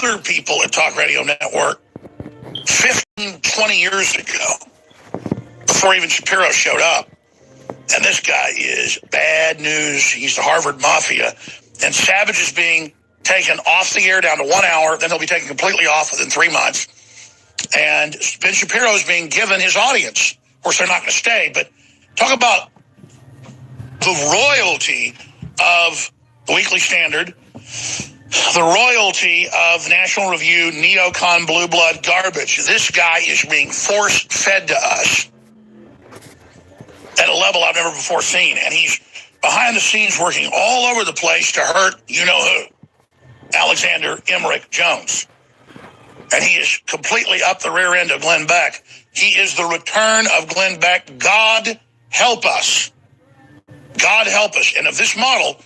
other people at Talk Radio Network 15, 20 years ago, before even Shapiro showed up. And this guy is bad news. He's the Harvard Mafia. And Savage is being taken off the air down to 1 hour. Then he'll be taken completely off within 3 months. And Ben Shapiro is being given his audience. Of course, they're not going to stay. But talk about the royalty of the Weekly Standard, the royalty of National Review, neocon, blue blood garbage. This guy is being force-fed to us at a level I've never before seen. And he's behind the scenes working all over the place to hurt you-know-who, Alexander Emmerich Jones. And he is completely up the rear end of Glenn Beck. He is the return of Glenn Beck. God help us. God help us. And if this model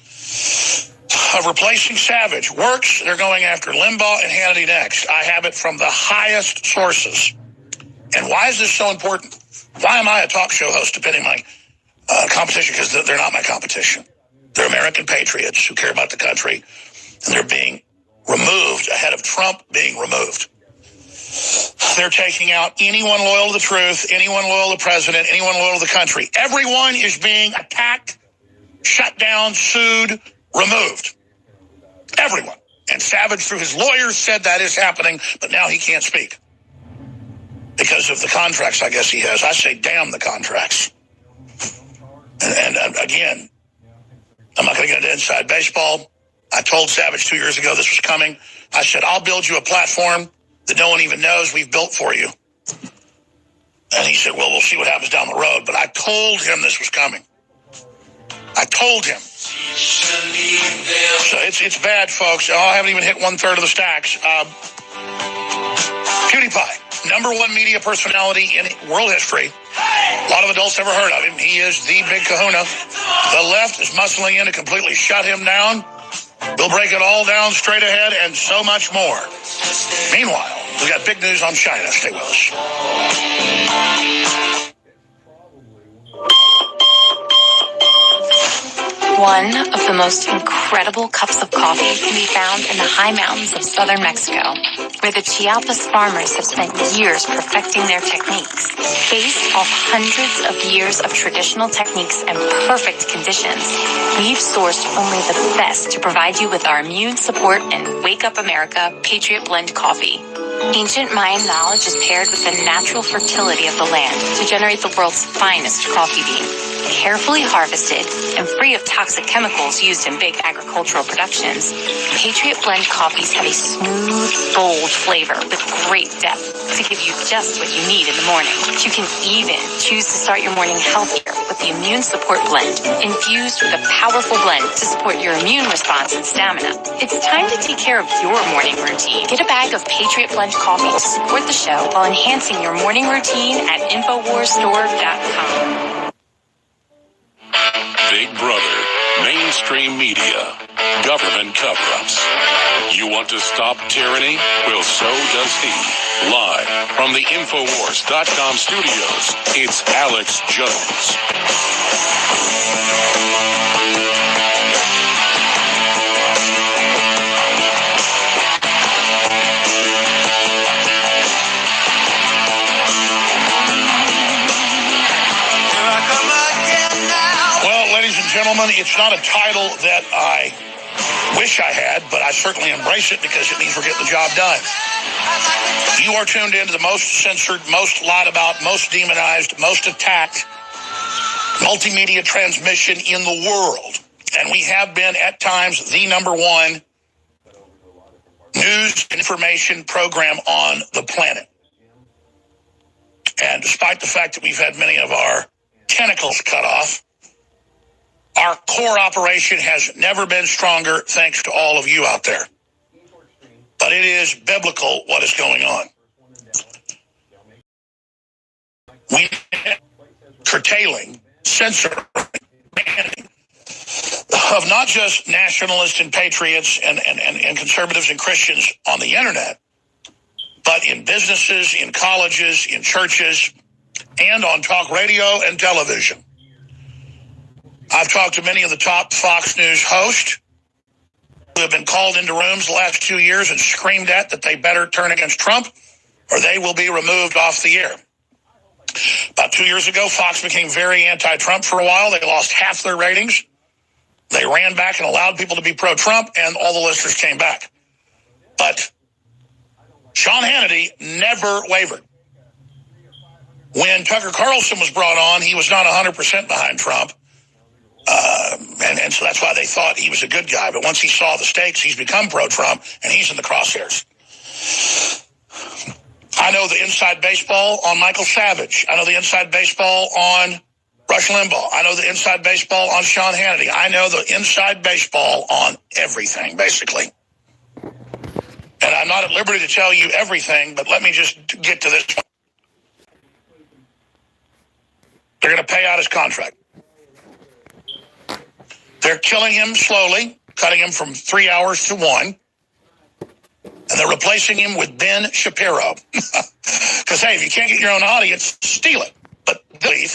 of replacing Savage works, they're going after Limbaugh and Hannity next. I have it from the highest sources. And why is this so important? Why am I a talk show host defending my competition? Because they're not my competition. They're American patriots who care about the country, and they're being removed ahead of Trump being removed. They're taking out anyone loyal to the truth, anyone loyal to the president, anyone loyal to the country. Everyone is being attacked, shut down, sued, removed. Everyone. And Savage, through his lawyers, said that is happening, but now he can't speak because of the contracts, I guess he has. I say, damn the contracts. And again, I'm not going to get into inside baseball. I told Savage 2 years ago this was coming. I said, I'll build you a platform that no one even knows we've built for you. And he said, well, we'll see what happens down the road. But I told him this was coming. I told him. So it's bad, folks. I haven't even hit 1/3 of the stacks. PewDiePie, #1 media personality in world history. A lot of adults never heard of him. He is the big kahuna. The left is muscling in to completely shut him down. We'll break it all down straight ahead and so much more. Meanwhile, we got big news on China. Stay with us. One of the most incredible cups of coffee can be found in the high mountains of southern Mexico, where the Chiapas farmers have spent years perfecting their techniques. Based off hundreds of years of traditional techniques and perfect conditions, we've sourced only the best to provide you with our immune support and Wake Up America Patriot Blend coffee. Ancient Mayan knowledge is paired with the natural fertility of the land to generate the world's finest coffee bean. Carefully harvested and free of toxic chemicals used in big agricultural productions, Patriot Blend coffees have a smooth, bold flavor with great depth to give you just what you need in the morning. You can even choose to start your morning healthier with the Immune Support Blend, infused with a powerful blend to support your immune response and stamina. It's time to take care of your morning routine. Get a bag of Patriot Blend coffee to support the show while enhancing your morning routine at InfoWarsStore.com. Big Brother, mainstream media, government cover-ups. You want to stop tyranny? Well, so does he. Live from the Infowars.com studios, it's Alex Jones. Gentlemen, it's not a title that I wish I had, but I certainly embrace it because it means we're getting the job done. You are tuned into the most censored, most lied about, most demonized, most attacked multimedia transmission in the world. And we have been, at times, the #1 news and information program on the planet. And despite the fact that we've had many of our tentacles cut off, our core operation has never been stronger, thanks to all of you out there. But it is biblical what is going on. We are curtailing, censoring, banning of not just nationalists and patriots and conservatives and Christians on the internet, but in businesses, in colleges, in churches, and on talk radio and television. I've talked to many of the top Fox News hosts who have been called into rooms the last 2 years and screamed at that they better turn against Trump or they will be removed off the air. About 2 years ago, Fox became very anti-Trump for a while. They lost half their ratings. They ran back and allowed people to be pro-Trump, and all the listeners came back. But Sean Hannity never wavered. When Tucker Carlson was brought on, he was not 100% behind Trump. And so that's why they thought he was a good guy. But once he saw the stakes, he's become pro-Trump, and he's in the crosshairs. I know the inside baseball on Michael Savage. I know the inside baseball on Rush Limbaugh. I know the inside baseball on Sean Hannity. I know the inside baseball on everything, basically. And I'm not at liberty to tell you everything, but let me just get to this. They're going to pay out his contract. They're killing him slowly, cutting him from 3 hours to 1. And they're replacing him with Ben Shapiro. Because, hey, if you can't get your own audience, steal it. But they're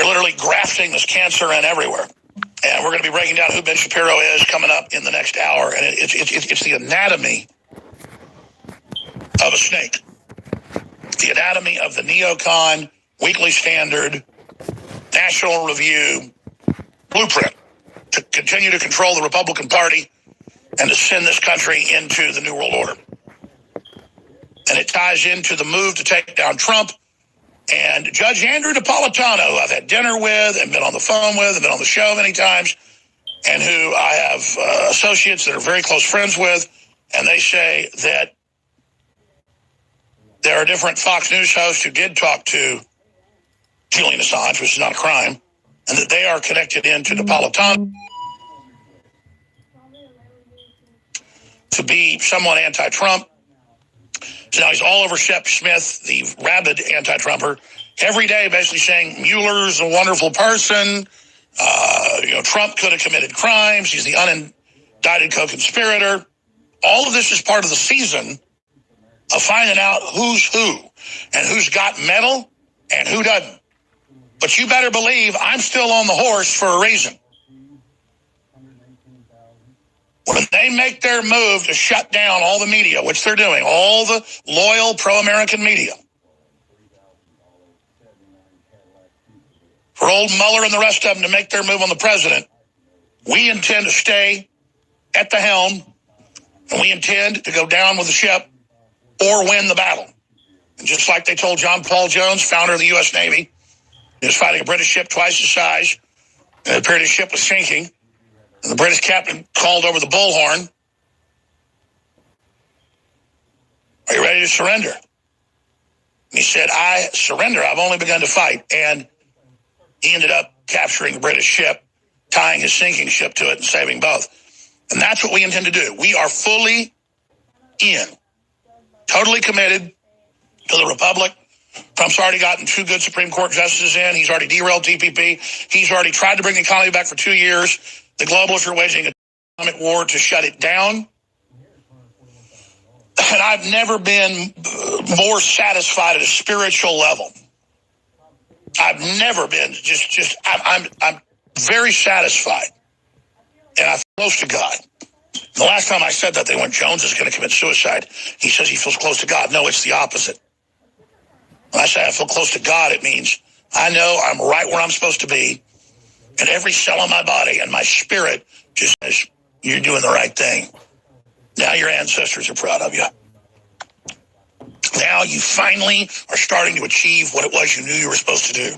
literally grafting this cancer in everywhere. And we're going to be breaking down who Ben Shapiro is coming up in the next hour. And it's the anatomy of a snake. The anatomy of the neocon, Weekly Standard, National Review blueprint to continue to control the Republican Party and to send this country into the New World Order. And it ties into the move to take down Trump. And Judge Andrew Napolitano, who I've had dinner with and been on the phone with and been on the show many times, and who I have associates that are very close friends with, and they say that there are different Fox News hosts who did talk to Julian Assange, which is not a crime, and that they are connected into Napolitano to be somewhat anti-Trump. So now he's all over Shep Smith, the rabid anti-Trumper, every day basically saying Mueller's a wonderful person. Trump could have committed crimes. He's the unindicted co-conspirator. All of this is part of the season of finding out who's who and who's got metal and who doesn't. But you better believe I'm still on the horse for a reason. When they make their move to shut down all the media, which they're doing, all the loyal pro-American media, for old Mueller and the rest of them to make their move on the president, we intend to stay at the helm, and we intend to go down with the ship or win the battle. And just like they told John Paul Jones, founder of the U.S. Navy, he was fighting a British ship twice his size, and it appeared his ship was sinking. And the British captain called over the bullhorn. Are you ready to surrender? And he said, I surrender. I've only begun to fight. And he ended up capturing the British ship, tying his sinking ship to it and saving both. And that's what we intend to do. We are fully in, totally committed to the Republic. Trump's already gotten 2 good Supreme Court justices in. He's already derailed TPP. He's already tried to bring the economy back for 2 years. The globalists are waging an economic war to shut it down. And I've never been more satisfied at a spiritual level. I've never been I'm very satisfied. And I feel close to God. The last time I said that, they went, Jones is going to commit suicide. He says he feels close to God. No, it's the opposite. When I say I feel close to God, it means I know I'm right where I'm supposed to be. And every cell of my body and my spirit just says, you're doing the right thing. Now your ancestors are proud of you. Now you finally are starting to achieve what it was you knew you were supposed to do.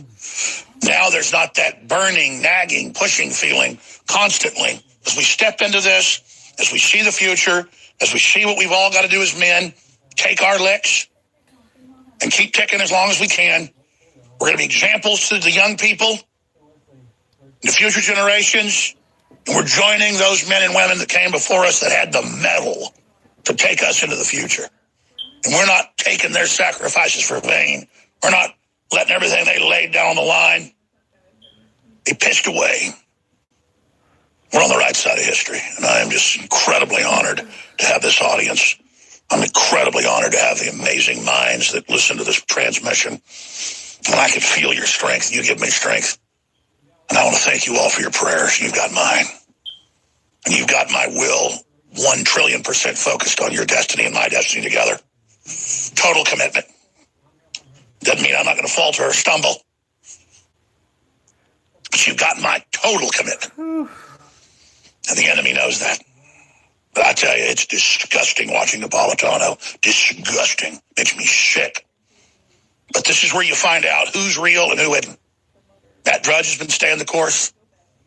Now there's not that burning, nagging, pushing feeling constantly. As we step into this, as we see the future, as we see what we've all got to do as men, take our licks and keep ticking as long as we can. We're going to be examples to the young people, the future generations, and we're joining those men and women that came before us that had the mettle to take us into the future. And we're not taking their sacrifices for vain. We're not letting everything they laid down on the line be pissed away. We're on the right side of history, and I am just incredibly honored to have this audience. I'm incredibly honored to have the amazing minds that listen to this transmission. And I can feel your strength. You give me strength. And I want to thank you all for your prayers. You've got mine. And you've got my will 1,000,000,000% focused on your destiny and my destiny together. Total commitment. Doesn't mean I'm not going to falter or stumble. But you've got my total commitment. And the enemy knows that. But I tell you, it's disgusting watching Napolitano. Disgusting. Makes me sick. But this is where you find out who's real and who isn't. Matt Drudge has been staying the course.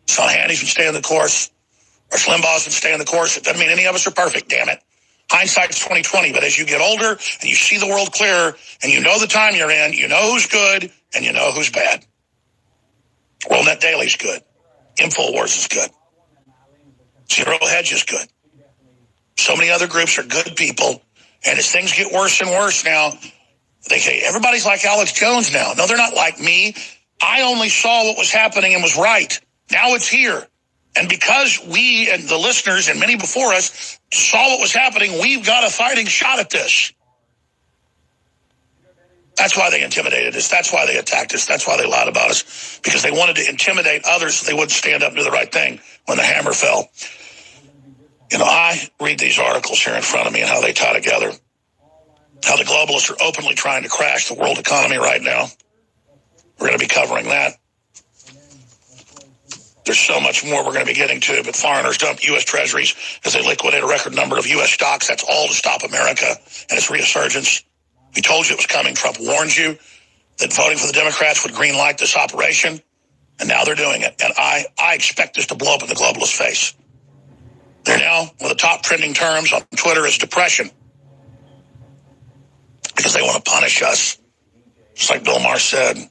Sean Hannity's been staying the course. Or Limbaugh's been staying the course. It doesn't mean any of us are perfect, damn it. Hindsight's 20/20, but as you get older and you see the world clearer and you know the time you're in, you know who's good and you know who's bad. WorldNet Daily's good. InfoWars is good. Zero Hedge is good. So many other groups are good people, and as things get worse and worse now, they say, everybody's like Alex Jones now. No, they're not like me. I only saw what was happening and was right. Now it's here. And because we and the listeners and many before us saw what was happening, we've got a fighting shot at this. That's why they intimidated us. That's why they attacked us. That's why they lied about us. Because they wanted to intimidate others so they wouldn't stand up and do the right thing when the hammer fell. You know, I read these articles here in front of me and how they tie together. How the globalists are openly trying to crash the world economy right now. We're going to be covering that. There's so much more we're going to be getting to, but foreigners dump U.S. treasuries as they liquidate a record number of U.S. stocks. That's all to stop America and its resurgence. We told you it was coming. Trump warned you that voting for the Democrats would green light this operation, and now they're doing it. And I expect this to blow up in the globalist face. They're now, one of the top trending terms on Twitter is depression, because they want to punish us, just like Bill Maher said,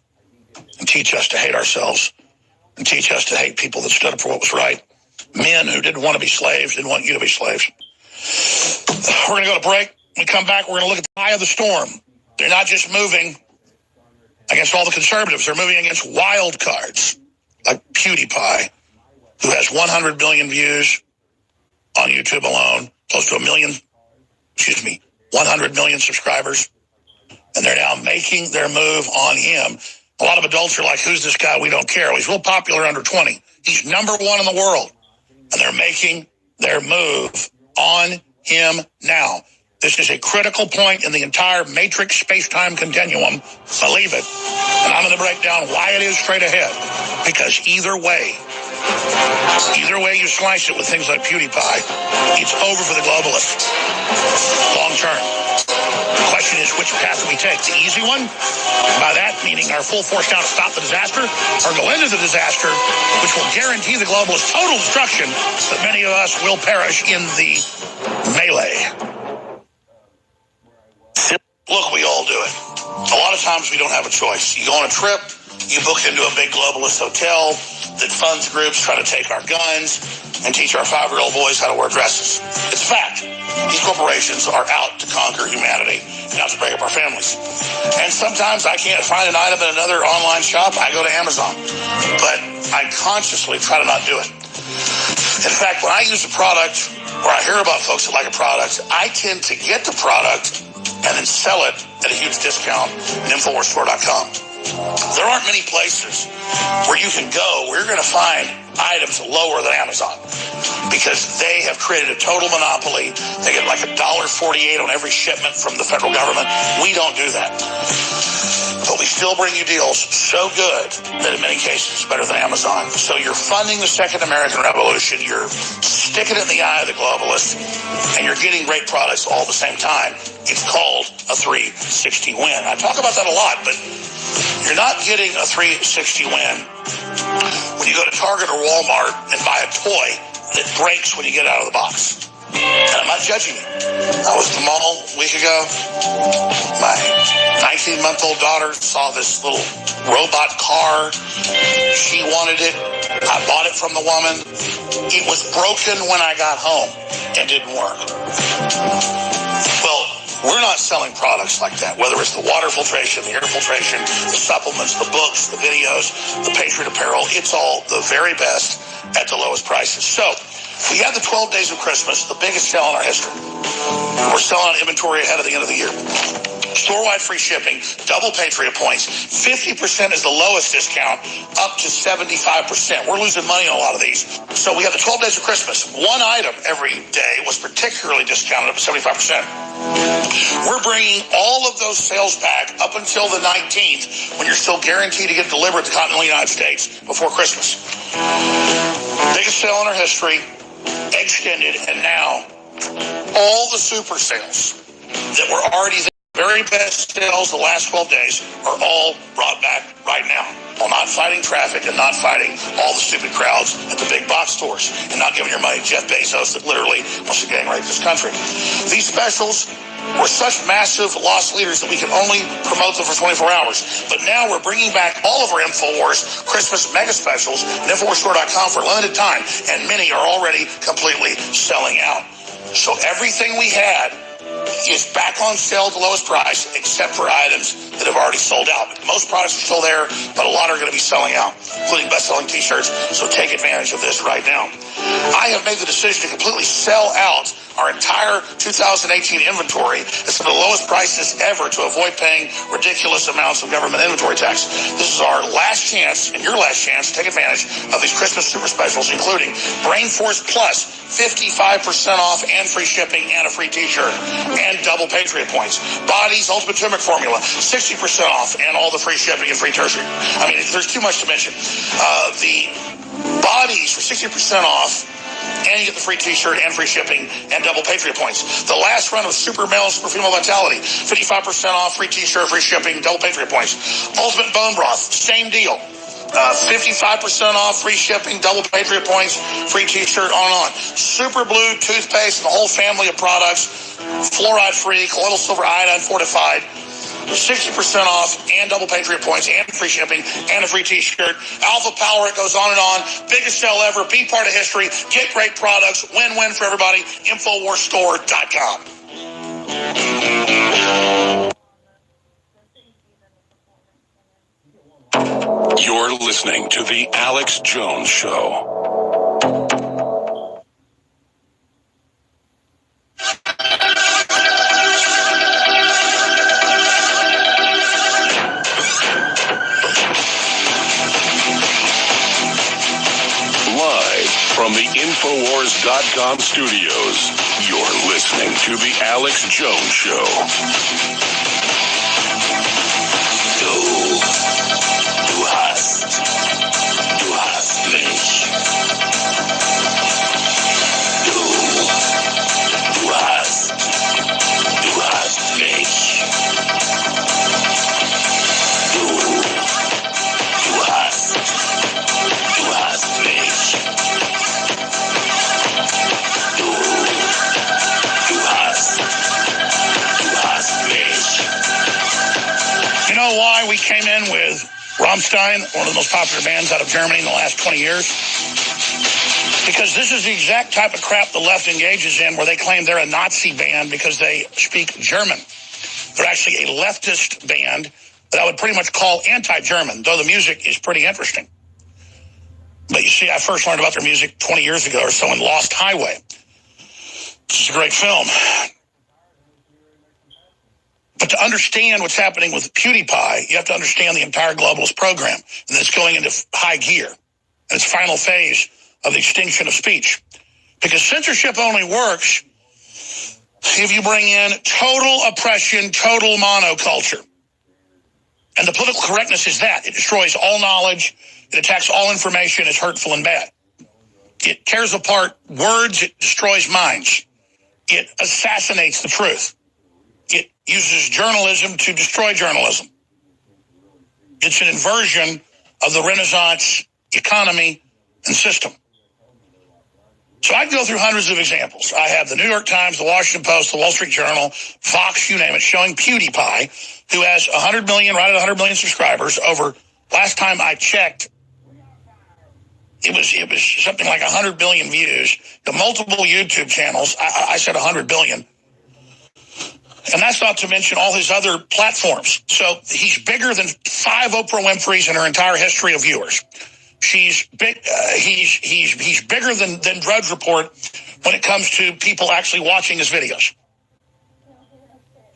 and teach us to hate ourselves. And teach us to hate people that stood up for what was right. Men who didn't want to be slaves, didn't want you to be slaves. We're going to go to break. When we come back, we're going to look at the eye of the storm. They're not just moving against all the conservatives. They're moving against wild cards like PewDiePie, who has 100 million views on YouTube alone, close to 100 million subscribers. And they're now making their move on him. A lot of adults are like, who's this guy? We don't care. Well, he's real popular under 20. He's number one in the world. And they're making their move on him now. This is a critical point in the entire matrix space-time continuum. Believe it. And I'm going to break down why it is straight ahead. Because either way you slice it with things like PewDiePie, it's over for the globalists. Long term. The question is, which path do we take? The easy one? By that, meaning our full force down to stop the disaster, or go into the disaster, which will guarantee the globalist total destruction, but many of us will perish in the melee. Look, we all do it. A lot of times we don't have a choice. You go on a trip, you book into a big globalist hotel that funds groups try to take our guns and teach our 5-year-old boys how to wear dresses. It's a fact. These corporations are out to conquer humanity and out to break up our families. And sometimes I can't find an item in another online shop. I go to Amazon. But I consciously try to not do it. In fact, when I use a product or I hear about folks that like a product, I tend to get the product and then sell it at a huge discount at InfoWarsStore.com. There aren't many places where you can go where you're going to find items lower than Amazon, because they have created a total monopoly. They get like $1.48 on every shipment from the federal government. We don't do that. But we still bring you deals so good that in many cases it's better than Amazon. So you're funding the Second American Revolution, you're sticking it in the eye of the globalists, and you're getting great products all at the same time. It's called a 360 win. I talk about that a lot, but you're not getting a 360 win when you go to Target or Walmart and buy a toy that breaks when you get out of the box. And I'm not judging you. I was at the mall a week ago. My 19-month-old daughter saw this little robot car. She wanted it. I bought it from the woman. It was broken when I got home and didn't work. Well, we're not selling products like that, whether it's the water filtration, the air filtration, the supplements, the books, the videos, the Patriot apparel. It's all the very best at the lowest prices. So we have the 12 days of Christmas, the biggest sale in our history. We're selling out inventory ahead of the end of the year. Store-wide free shipping, double Patriot points, 50% is the lowest discount, up to 75%. We're losing money on a lot of these. So we have the 12 days of Christmas. One item every day was particularly discounted up to 75%. We're bringing all of those sales back up until the 19th, when you're still guaranteed to get delivered to the continental United States before Christmas. Biggest sale in our history, extended, and now all the super sales that were already there, very best sales the last 12 days, are all brought back right now, while not fighting traffic and not fighting all the stupid crowds at the big box stores and not giving your money to Jeff Bezos that literally wants to gang rape this country. These specials were such massive loss leaders that we can only promote them for 24 hours. But now we're bringing back all of our InfoWars Christmas mega specials at InfoWarsStore.com for a limited time, and many are already completely selling out. So everything we had is back on sale at the lowest price, except for items that have already sold out. Most products are still there, but a lot are going to be selling out, including best-selling T-shirts, so take advantage of this right now. I have made the decision to completely sell out our entire 2018 inventory at some of the lowest prices ever to avoid paying ridiculous amounts of government inventory tax. This is our last chance, and your last chance, to take advantage of these Christmas super specials, including Brain Force Plus, 55% off and free shipping and a free T-shirt, and double Patriot points. Body's Ultimate Turmeric Formula, 60% off and all the free shipping and free T-shirt. I mean, there's too much to mention. The Bodies for 60% off, and you get the free T-shirt and free shipping and double Patriot points. The last run of Super Male and Super Female Vitality, 55% off, free T-shirt, free shipping, double Patriot points. Ultimate Bone Broth, same deal. 55% off, free shipping, double Patriot points, free T-shirt, on and on. Super Blue toothpaste and the whole family of products, fluoride-free, colloidal silver iodine fortified, 60% off and double Patriot points and free shipping and a free T-shirt. Alpha Power, it goes on and on. Biggest sale ever. Be part of history. Get great products. Win-win for everybody. InfoWarsStore.com. You're listening to The Alex Jones Show. From the InfoWars.com studios, you're listening to The Alex Jones Show. Du hast mich. Du hast mich. Du hast mich. You know why we came in with Rammstein, one of the most popular bands out of Germany in the last 20 years? Because this is the exact type of crap the left engages in, where they claim they're a Nazi band because they speak German. They're actually a leftist band that I would pretty much call anti-German, though the music is pretty interesting. But you see, I first learned about their music 20 years ago or so in Lost Highway. This is a great film. But to understand what's happening with PewDiePie, you have to understand the entire globalist program, and it's going into high gear, and its final phase of the extinction of speech. Because censorship only works if you bring in total oppression, total monoculture. And the political correctness is that. It destroys all knowledge. It attacks all information as hurtful and bad. It tears apart words. It destroys minds. It assassinates the truth. It uses journalism to destroy journalism. It's an inversion of the Renaissance economy and system. So I can go through hundreds of examples. I have the New York Times, the Washington Post, the Wall Street Journal, Fox, you name it, showing PewDiePie, who has 100 million, right at 100 million subscribers. Over, last time I checked, it was something like 100 billion views. The multiple YouTube channels, I said 100 billion. And that's not to mention all his other platforms. So he's bigger than 5 Oprah Winfrey's in her entire history of viewers. She's big. He's bigger than Drudge Report when it comes to people actually watching his videos.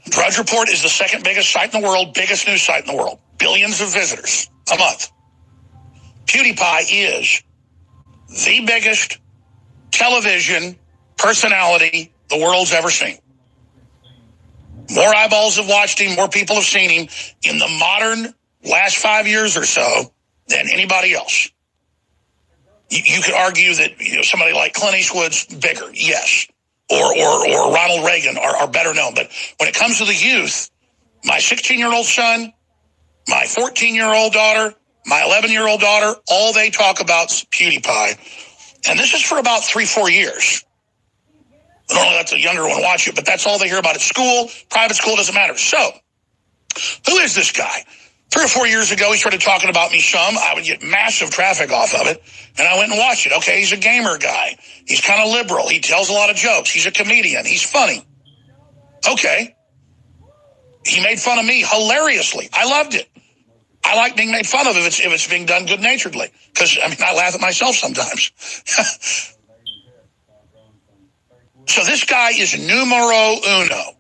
Drudge Report is the second biggest site in the world, biggest news site in the world. Billions of visitors a month. PewDiePie is the biggest television personality the world's ever seen. More eyeballs have watched him, more people have seen him in the modern last 5 years or so than anybody else. You could argue that somebody like Clint Eastwood's bigger, yes, or Ronald Reagan are better known. But when it comes to the youth, my 16-year-old son, my 14-year-old daughter, my 11-year-old daughter, all they talk about is PewDiePie. And this is for about 3-4 years. Normally let the younger one watch it, but that's all they hear about at school. Private school, doesn't matter. So, who is this guy? 3 or 4 years ago, he started talking about me some. I would get massive traffic off of it, and I went and watched it. Okay, he's a gamer guy. He's kind of liberal. He tells a lot of jokes. He's a comedian. He's funny. Okay. He made fun of me hilariously. I loved it. I like being made fun of if it's being done good-naturedly, because, I laugh at myself sometimes. So this guy is numero uno.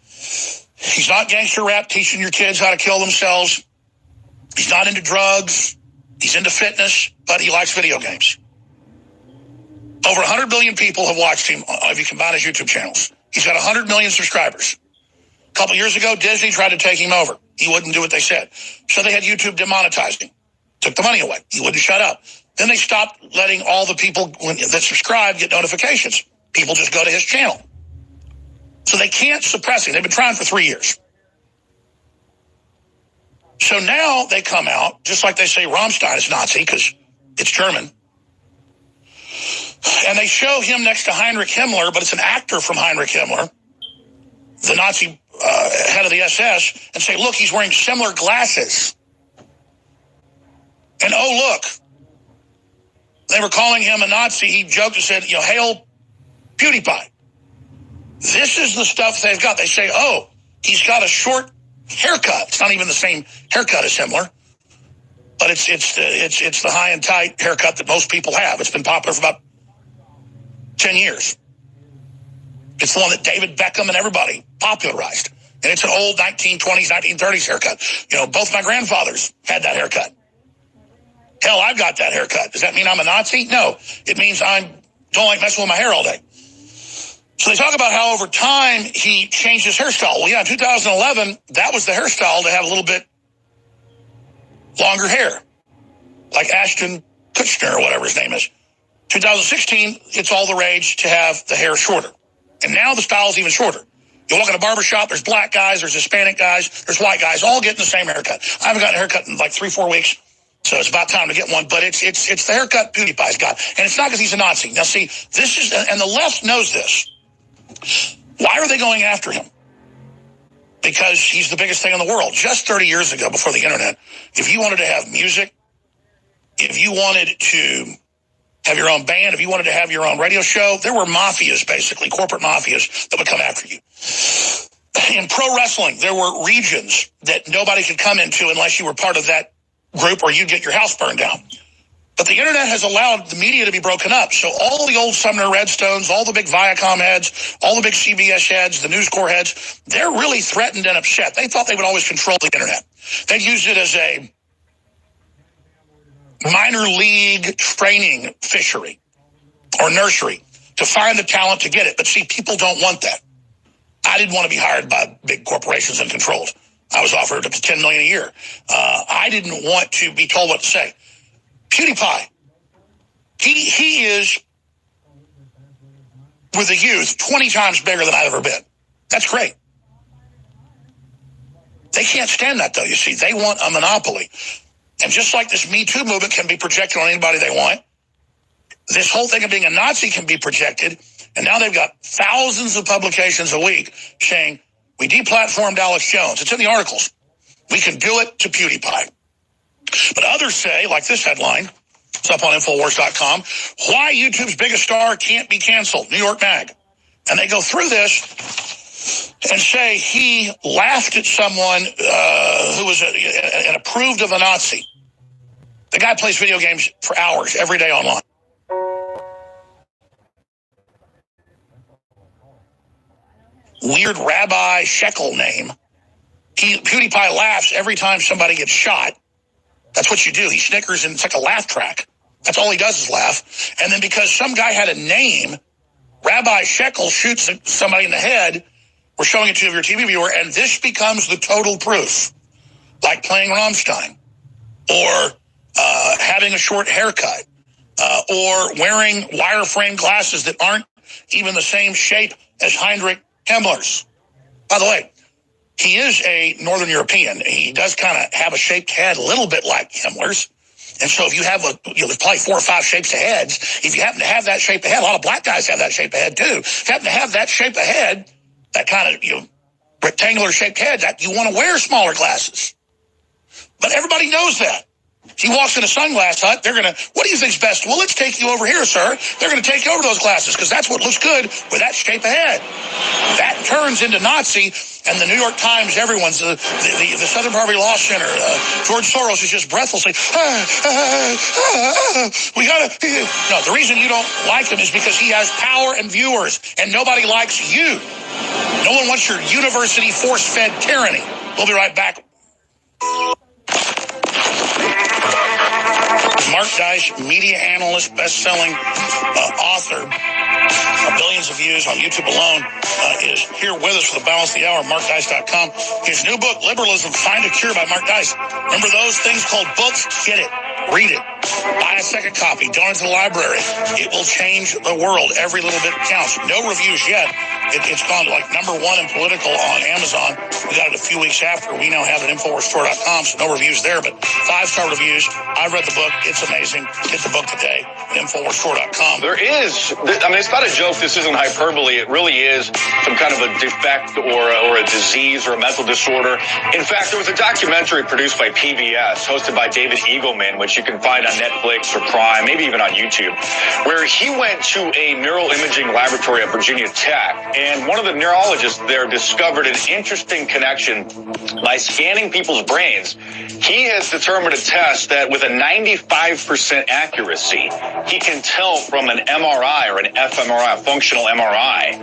He's not gangster rap teaching your kids how to kill themselves. He's not into drugs. He's into fitness, but he likes video games. Over 100 billion people have watched him if you combine his YouTube channels. He's got 100 million subscribers. A couple years ago, Disney tried to take him over. He wouldn't do what they said. So they had YouTube demonetize him. Took the money away. He wouldn't shut up. Then they stopped letting all the people that subscribe get notifications. People just go to his channel. So they can't suppress him. They've been trying for 3 years. So now they come out, just like they say Rammstein is Nazi, because it's German. And they show him next to Heinrich Himmler, but it's an actor from Heinrich Himmler, the Nazi head of the SS, and say, look, he's wearing similar glasses. And oh, look, they were calling him a Nazi. He joked and said, hail PewDiePie. This is the stuff they've got. They say, oh, he's got a short haircut. It's not even the same haircut as Himmler, but it's the high and tight haircut that most people have. It's been popular for about 10 years. It's the one that David Beckham and everybody popularized. And it's an old 1920s, 1930s haircut. Both my grandfathers had that haircut. Hell, I've got that haircut. Does that mean I'm a Nazi? No. It means I don't like messing with my hair all day. So they talk about how over time he changed his hairstyle. Well, yeah, in 2011, that was the hairstyle to have a little bit longer hair, like Ashton Kutcher or whatever his name is. 2016, it's all the rage to have the hair shorter. And now the style's even shorter. You walk in a barbershop, there's black guys, there's Hispanic guys, there's white guys, all getting the same haircut. I haven't gotten a haircut in like 3-4 weeks, so it's about time to get one. But it's the haircut PewDiePie's got. And it's not because he's a Nazi. Now, see, this is, and the left knows this. Why are they going after him? Because he's the biggest thing in the world. Just 30 years ago, before the internet, if you wanted to have music, if you wanted to have your own band, if you wanted to have your own radio show, there were mafias, basically, corporate mafias that would come after you. In pro wrestling, there were regions that nobody could come into unless you were part of that group or you'd get your house burned down. But the internet has allowed the media to be broken up. So all the old Sumner Redstones, all the big Viacom heads, all the big CBS heads, the News Corps heads, they're really threatened and upset. They thought they would always control the internet. They used it as a minor league training fishery or nursery to find the talent to get it. But see, people don't want that. I didn't want to be hired by big corporations and controlled. I was offered up to $10 million a year. I didn't want to be told what to say. PewDiePie, he is, with the youth, 20 times bigger than I've ever been. That's great. They can't stand that, though, you see. They want a monopoly. And just like this Me Too movement can be projected on anybody they want, this whole thing of being a Nazi can be projected. And now they've got thousands of publications a week saying, we deplatformed Alex Jones. It's in the articles. We can do it to PewDiePie. But others say, like this headline, it's up on Infowars.com, why YouTube's biggest star can't be canceled, New York Mag. And they go through this and say he laughed at someone who was and approved of a Nazi. The guy plays video games for hours every day online. weird Rabbi Shekel name. PewDiePie laughs every time somebody gets shot. That's what you do. He snickers, and it's like a laugh track. That's all he does is laugh. And then because some guy had a name, Rabbi Shekel shoots somebody in the head. We're showing it to your TV viewer, and this becomes the total proof. Like playing Rammstein, or having a short haircut, or wearing wireframe glasses that aren't even the same shape as Heinrich Himmler's. By the way, he is a Northern European. He does kind of have a shaped head, a little bit like Himmler's. And so if you have there's probably 4 or 5 shapes of heads. If you happen to have that shape of head, a lot of black guys have that shape of head too. If you happen to have that shape of head, that kind of rectangular shaped head, that you want to wear smaller glasses. But everybody knows that. He walks in a sunglass hut, they're going to, what do you think's best? Well, let's take you over here, sir. They're going to take you over those glasses because that's what looks good with that shape of head. That turns into Nazi, and the New York Times, everyone's, the Southern Poverty Law Center, George Soros is just breathless, like, we got to, no, the reason you don't like him is because he has power and viewers, and nobody likes you. No one wants your university force-fed tyranny. We'll be right back. Mark Dice, media analyst, best-selling author, billions of views on YouTube alone, is here with us for the balance of the hour, markdice.com. His new book, Liberalism, Find a Cure by Mark Dice. Remember those things called books? Get it. Read it. Buy a second copy. Donate to the library. It will change the world. Every little bit counts. No reviews yet. It's gone to like #1 in political on Amazon. We got it a few weeks after. We now have it at InfoWarsStore.com, so no reviews there, but 5-star reviews. I read the book. It's amazing. Get the book today at InfoWarsStore.com. There is, I mean, it's not a joke. This isn't hyperbole. It really is some kind of a defect or a disease or a mental disorder. In fact, there was a documentary produced by PBS, hosted by David Eagleman, which you can find on Netflix or Prime, maybe even on YouTube, where he went to a neural imaging laboratory at Virginia Tech. And one of the neurologists there discovered an interesting connection by scanning people's brains. He has determined a test that with a 95% accuracy, he can tell from an MRI or an fMRI, a functional MRI,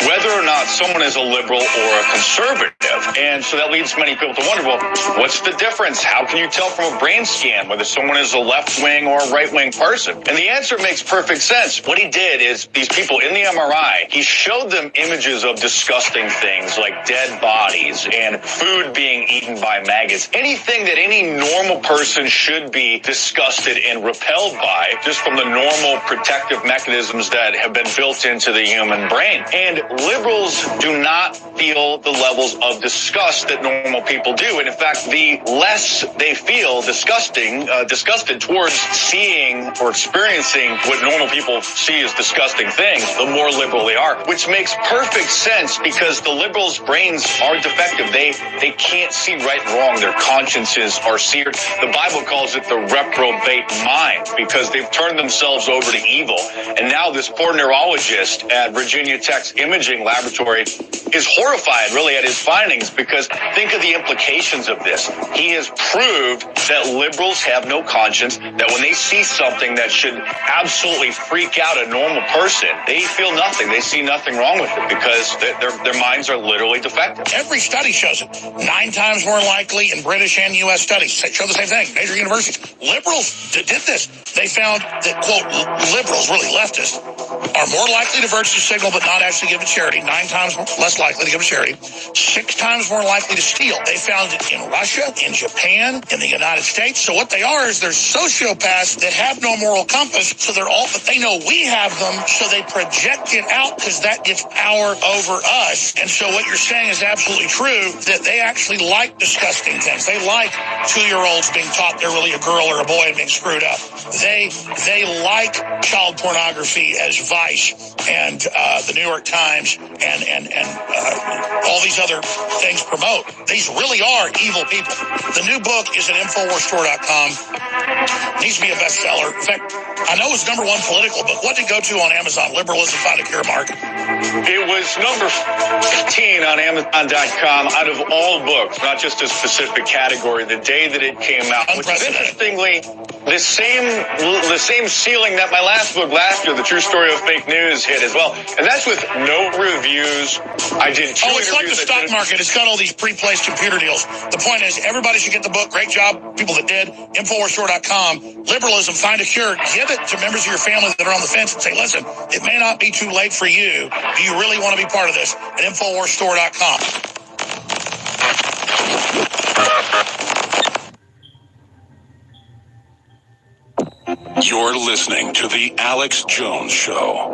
whether or not someone is a liberal or a conservative. And so that leads many people to wonder, well, what's the difference? How can you tell from a brain scan whether someone is a left-wing or a right-wing person? And the answer makes perfect sense. What he did is these people in the MRI, he showed them images of disgusting things like dead bodies and food being eaten by maggots, anything that any normal person should be disgusted and repelled by just from the normal protective mechanisms that have been built into the human brain. And liberals do not feel the levels of disgust that normal people do. And in fact, the less they feel disgusted towards seeing or experiencing what normal people see as disgusting things, the more liberal they are, which makes perfect sense because the liberals' brains are defective. They can't see right and wrong. Their consciences are seared. The Bible calls it the reprobate mind because they've turned themselves over to evil. And now this poor neurologist at Virginia Tech's imaging laboratory is horrified really at his findings because think of the implications of this. He has proved that liberals have no conscience, that when they see something that should absolutely freak out a normal person, they feel nothing. They see nothing wrong with it because their minds are literally defective. Every study shows it. 9 times more likely in British and U.S. studies show the same thing. Major universities. Liberals did this. They found that, quote, liberals, really leftists, are more likely to virtue signal but not actually give to charity. 9 times less likely to give to charity. 6 times more likely to steal. They found it in Russia, in Japan, in the United States. So what they are is they're sociopaths that have no moral compass. So but they know we have them. So they project it out because that gives power over us. And so what you're saying is absolutely true, that they actually like disgusting things. They like 2-year-olds being taught they're really a girl or a boy and being screwed up. They like child pornography as Vice and the New York Times and all these other things promote. These really are evil people. The new book is at InfoWarsStore.com. Needs to be a bestseller. In fact, I know it's #1 political, but what did it go to on Amazon? Liberalism, Find a Cure, Mark. It was number 15 on Amazon.com out of all books, not just a specific category, the day that it came out. Which is the same ceiling that my last book last year, The True Story of Fake News, hit as well. And that's with no reviews. I did two it's like the stock market. It's got all these pre-placed computer deals. The point is, everybody should get the book. Great job, people that did. InfoWarsStore.com. Liberalism, find a cure. Give it to members of your family that are on the fence and say, listen, it may not be too late for you. Do you really want to be part of this? At InfoWarsStore.com. You're listening to The Alex Jones Show.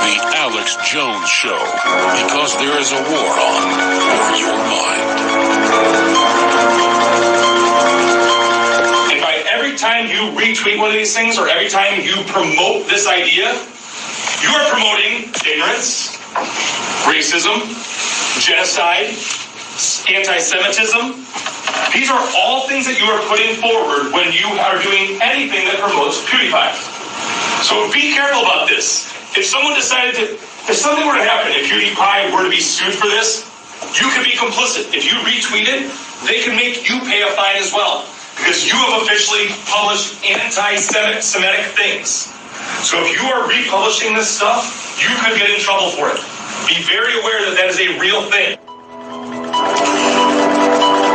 The Alex Jones Show, because there is a war on for your mind. Every time you retweet one of these things or every time you promote this idea, you are promoting ignorance, racism, genocide, anti-Semitism. These are all things that you are putting forward when you are doing anything that promotes PewDiePie. So be careful about this. If something were to happen, if PewDiePie were to be sued for this, you could be complicit. If you retweet it, they can make you pay a fine as well, because you have officially published anti-Semitic things. So if you are republishing this stuff, you could get in trouble for it. Be very aware that that is a real thing.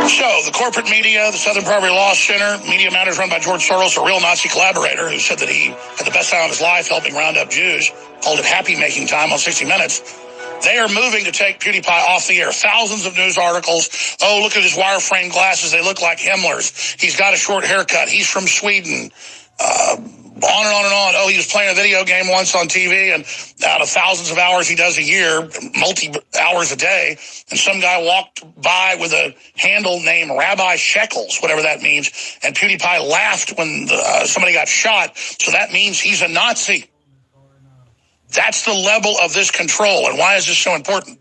So, the corporate media, the Southern Poverty Law Center, Media Matters run by George Soros, a real Nazi collaborator who said that he had the best time of his life helping round up Jews, called it happy-making time on 60 Minutes. They are moving to take PewDiePie off the air. Thousands of news articles. Oh, look at his wireframe glasses. They look like Himmler's. He's got a short haircut. He's from Sweden. On and on and on. Oh, he was playing a video game once on TV, and out of thousands of hours he does a year, multi-hours a day, and some guy walked by with a handle named Rabbi Shekels, whatever that means, and PewDiePie laughed when somebody got shot, so that means he's a Nazi. That's the level of this control. And why is this so important?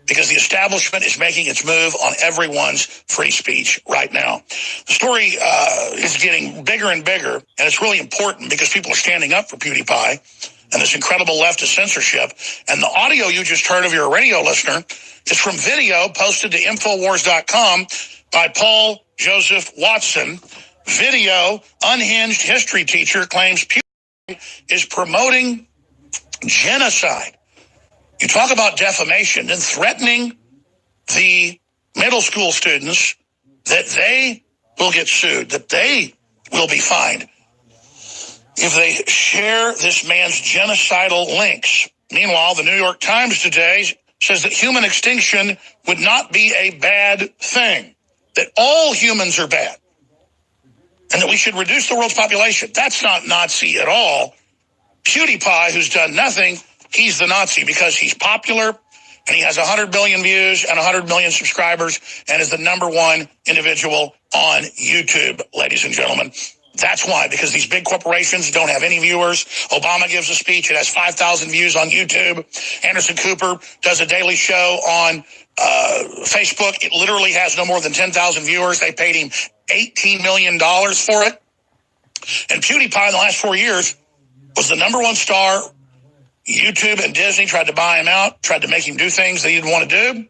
Because the establishment is making its move on everyone's free speech right now. The story is getting bigger and bigger, and it's really important because people are standing up for PewDiePie and this incredible leftist censorship. And the audio you just heard, if you're a radio listener, is from video posted to Infowars.com by Paul Joseph Watson. Video, unhinged history teacher claims PewDiePie is promoting genocide. You talk about defamation and threatening the middle school students that they will get sued, that they will be fined if they share this man's genocidal links. Meanwhile, the New York Times today says that human extinction would not be a bad thing, that all humans are bad, and that we should reduce the world's population. That's not Nazi at all. PewDiePie, who's done nothing, he's the Nazi because he's popular and he has 100 billion views and 100 million subscribers and is the #1 individual on YouTube, ladies and gentlemen. That's why, because these big corporations don't have any viewers. Obama gives a speech, it has 5,000 views on YouTube. Anderson Cooper does a daily show on Facebook. It literally has no more than 10,000 viewers. They paid him $18 million for it. And PewDiePie in the last 4 years was the #1 star. YouTube and Disney tried to buy him out, tried to make him do things that he didn't want to do.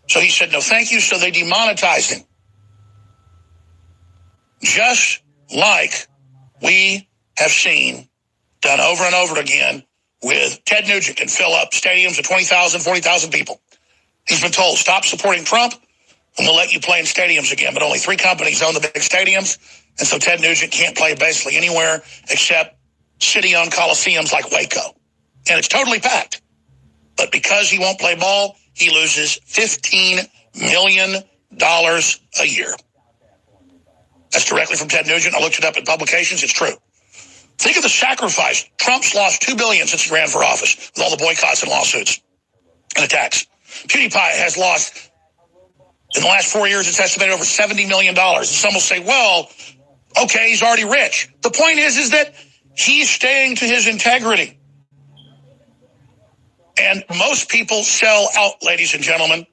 So he said, no, thank you. So they demonetized him. Just like we have seen done over and over again with Ted Nugent, can fill up stadiums of 20,000, 40,000 people. He's been told, stop supporting Trump and we'll let you play in stadiums again. But only 3 companies own the big stadiums. And so Ted Nugent can't play basically anywhere except city-owned coliseums like Waco. And it's totally packed. But because he won't play ball, he loses $15 million a year. That's directly from Ted Nugent. I looked it up in publications. It's true. Think of the sacrifice. Trump's lost $2 billion since he ran for office with all the boycotts and lawsuits and attacks. PewDiePie has lost, in the last 4 years, it's estimated over $70 million. And some will say, well, okay, he's already rich. The point is that he's staying to his integrity. And most people sell out, ladies and gentlemen.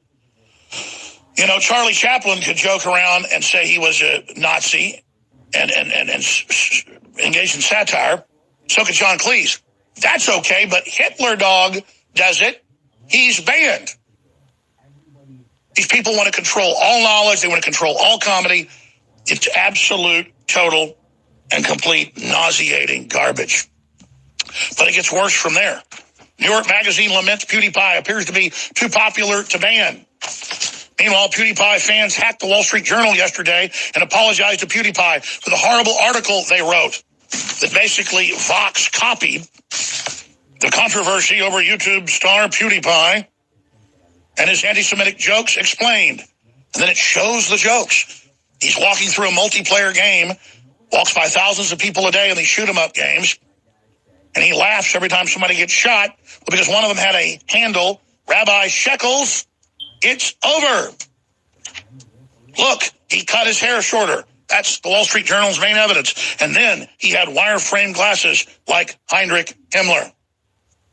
You know, Charlie Chaplin could joke around and say he was a Nazi and engage in satire. So could John Cleese. That's okay, but Hitler Dog does it. He's banned. These people want to control all knowledge. They want to control all comedy. It's absolute, total, and complete nauseating garbage. But it gets worse from there. New York Magazine laments PewDiePie appears to be too popular to ban. Meanwhile, PewDiePie fans hacked the Wall Street Journal yesterday and apologized to PewDiePie for the horrible article they wrote that basically Vox copied the controversy over YouTube star PewDiePie and his anti-Semitic jokes explained. And then it shows the jokes. He's walking through a multiplayer game, walks by thousands of people a day in these shoot-'em-up games, and he laughs every time somebody gets shot because one of them had a handle, Rabbi Shekels, it's over. Look, he cut his hair shorter. That's the Wall Street Journal's main evidence. And then he had wire-frame glasses like Heinrich Himmler.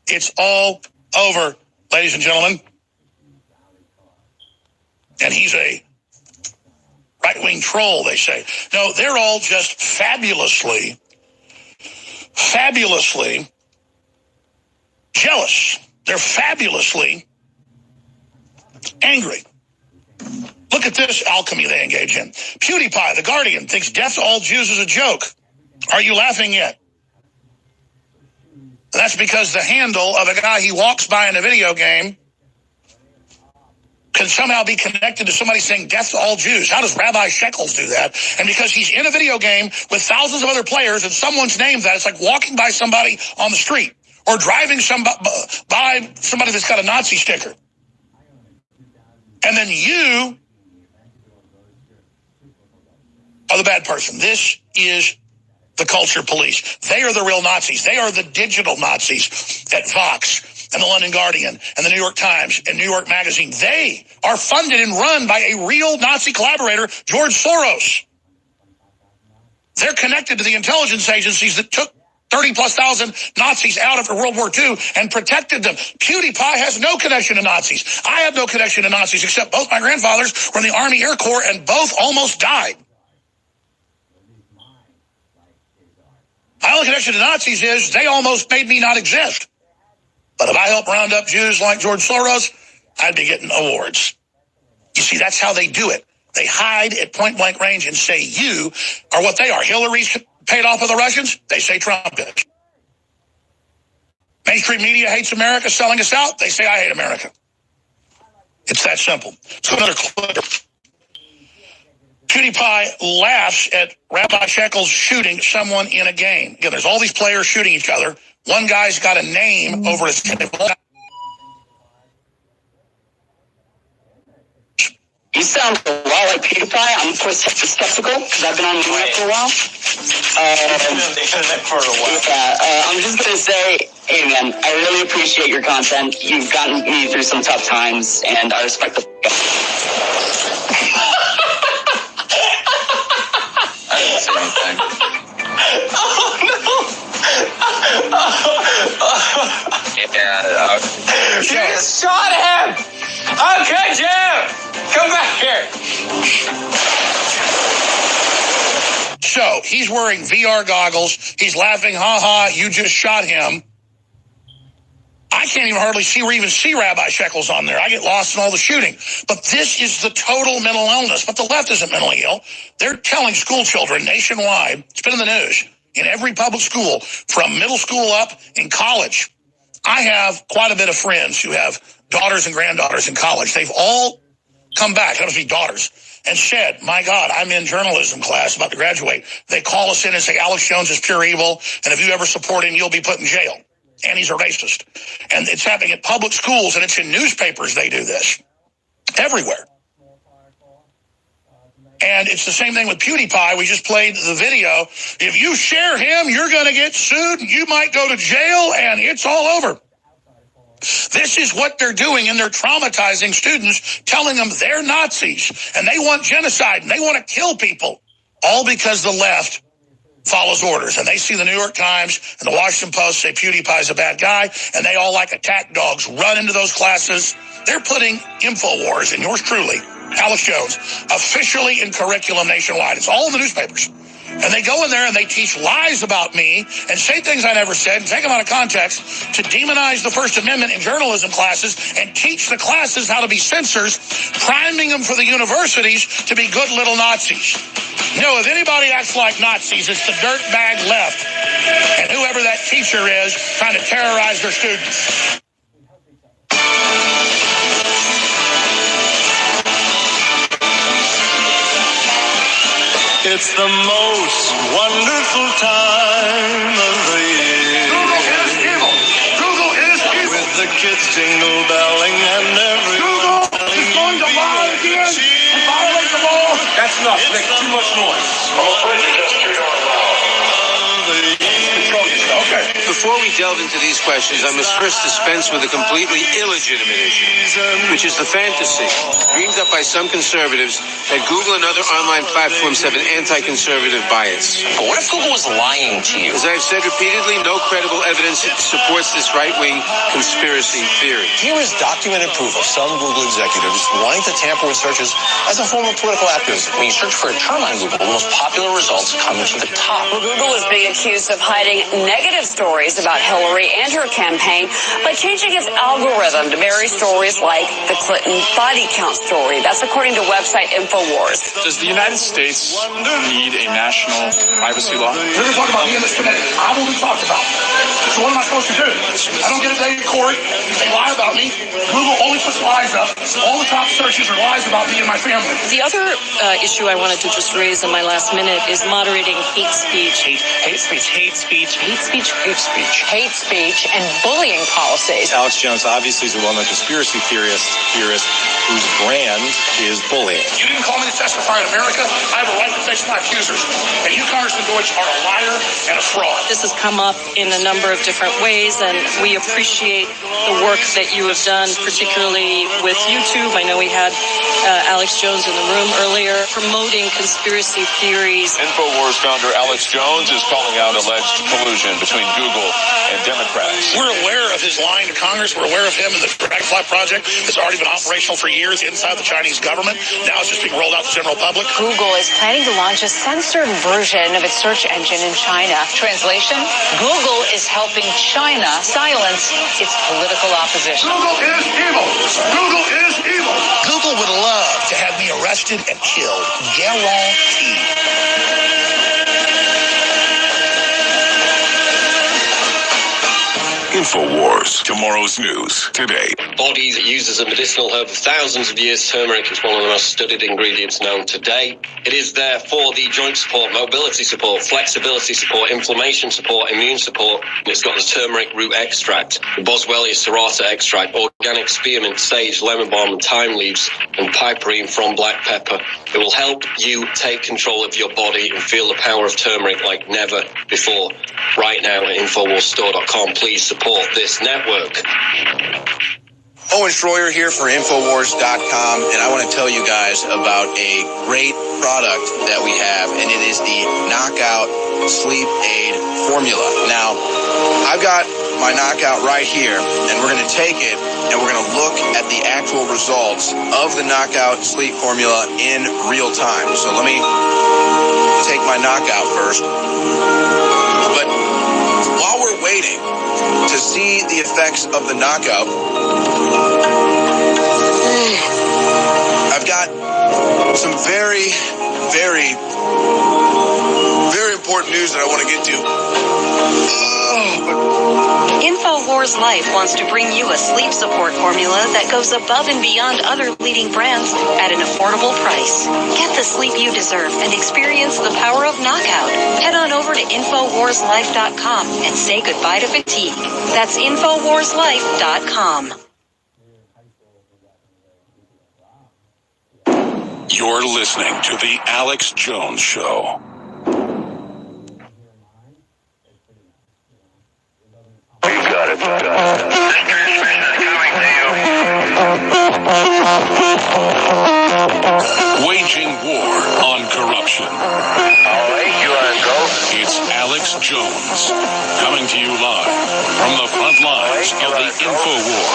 It's all over, ladies and gentlemen. And he's a right-wing troll, they say. No, they're all just fabulously jealous. They're fabulously angry. Look at this alchemy they engage in. PewDiePie, The Guardian, thinks death to all Jews is a joke. Are you laughing yet? That's because the handle of a guy he walks by in a video game can somehow be connected to somebody saying death to all Jews. How does Rabbi Shekels do that? And because he's in a video game with thousands of other players and someone's named that, it's like walking by somebody on the street or driving by somebody that's got a Nazi sticker. And then you are the bad person. This is the culture police. They are the real Nazis. They are the digital Nazis at Vox and the London Guardian and the New York Times and New York Magazine. They are funded and run by a real Nazi collaborator, George Soros. They're connected to the intelligence agencies that took 30-plus thousand Nazis out after World War II and protected them. PewDiePie has no connection to Nazis. I have no connection to Nazis, except both my grandfathers were in the Army Air Corps and both almost died. My only connection to Nazis is they almost made me not exist. But if I help round up Jews like George Soros, I'd be getting awards. You see, that's how they do it. They hide at point-blank range and say you are what they are. Hillary's paid off of the Russians, they say Trump is. Mainstream media hates America, selling us out, they say I hate America. It's that simple. So another clip. PewDiePie laughs at Rabbi Shekels shooting someone in a game. Again, there's all these players shooting each other. One guy's got a name over his table. You sound a lot like PewDiePie. I'm of course skeptical because I've been on the internet for a while. I'm just gonna say, hey man, I really appreciate your content. You've gotten me through some tough times, and I respect the. I didn't say anything. You just shot him! Okay, Jim! Come back here! So, he's wearing VR goggles. He's laughing, ha, you just shot him. I can't even hardly see or even see Rabbi Shekels on there. I get lost in all the shooting. But this is the total mental illness. But the left isn't mentally ill. They're telling school children nationwide, it's been in the news, in every public school, from middle school up in college. I have quite a bit of friends who have daughters and granddaughters in college. They've all come back, that must be daughters, and said, my God, I'm in journalism class, about to graduate. They call us in and say, Alex Jones is pure evil, and if you ever support him, you'll be put in jail. And he's a racist. And it's happening at public schools, and it's in newspapers they do this. Everywhere. And it's the same thing with PewDiePie. We just played the video. If you share him, you're going to get sued. You might go to jail, and it's all over. This is what they're doing, and they're traumatizing students, telling them they're Nazis, and they want genocide, and they want to kill people, all because the left follows orders. And they see the New York Times and the Washington Post say PewDiePie's a bad guy, and they all, like attack dogs, run into those classes. They're putting InfoWars and yours truly Alex Jones, officially in curriculum nationwide. It's all in the newspapers. And they go in there and they teach lies about me and say things I never said and take them out of context to demonize the First Amendment in journalism classes and teach the classes how to be censors, priming them for the universities to be good little Nazis. You know, if anybody acts like Nazis, it's the dirtbag left and whoever that teacher is trying to terrorize their students. It's the most wonderful time of the year. Google is evil. Google is evil. With the kids jingle belling and everyone Google is going to lie again and violate the law. That's enough. Make too much noise. Okay. Before we delve into these questions, I must first dispense with a completely illegitimate issue, which is the fantasy, dreamed up by some conservatives, that Google and other online platforms have an anti-conservative bias. But what if Google was lying to you? As I've said repeatedly, no credible evidence supports this right-wing conspiracy theory. Here is documented proof of some Google executives wanting to tamper with searches as a form of political activism. When you search for a term on Google, the most popular results come to the top. Well, Google is being accused of hiding negative stories about Hillary and her campaign by changing its algorithm to bury stories like the Clinton body count story. That's according to website InfoWars. Does the United States need a national privacy law? You're going to talk about me in this committee. I will be talked about. So what am I supposed to do? I don't get a day in court. They lie about me. Google only puts lies up. All the top searches are lies about me and my family. The other issue I wanted to just raise in my last minute is moderating hate speech. Hate speech, hate speech, hate speech, hate speech. Hate speech and bullying policies. Alex Jones obviously is a well-known conspiracy theorist whose brand is bullying. You didn't call me to testify in America. I have a right to face my accusers. And you, Congressman Deutsch, are a liar and a fraud. This has come up in a number of different ways, and we appreciate the work that you have done, particularly with YouTube. I know we had Alex Jones in the room earlier promoting conspiracy theories. InfoWars founder Alex Jones is calling out alleged collusion between Google and Democrats. We're aware of his lying to Congress. We're aware of him and the Dragonfly Project that's already been operational for years inside the Chinese government. Now it's just being rolled out to the general public. Google is planning to launch a censored version of its search engine in China. Translation? Google is helping China silence its political opposition. Google is evil. Google is evil. Google would love to have me arrested and killed. Guaranteed. InfoWars, tomorrow's news, today. Body that uses a medicinal herb of thousands of years, turmeric is one of the most studied ingredients known today. It is there for the joint support, mobility support, flexibility support, inflammation support, immune support. And it's got the turmeric root extract, the Boswellia serrata extract, organic spearmint, sage, lemon balm, and thyme leaves, and piperine from black pepper. It will help you take control of your body and feel the power of turmeric like never before. Right now at InfoWarsStore.com. Please support this network. Owen Schroyer here for Infowars.com, and I want to tell you guys about a great product that we have, and it is the Knockout Sleep Aid Formula. Now, I've got my Knockout right here, and we're going to take it, and we're going to look at the actual results of the Knockout Sleep Formula in real time. So let me take my Knockout first. But while we're waiting to see the effects of the Knockout, I've got some very, very, very important news that I want to get to. InfoWars Life wants to bring you a sleep support formula that goes above and beyond other leading brands at an affordable price. Get the sleep you deserve and experience the power of Knockout. Head on over to InfoWarsLife.com and say goodbye to fatigue. That's InfoWarsLife.com. You're listening to The Alex Jones Show. Waging war on corruption. All right, you want to go? It's Alex Jones, coming to you live from the front lines of the InfoWar.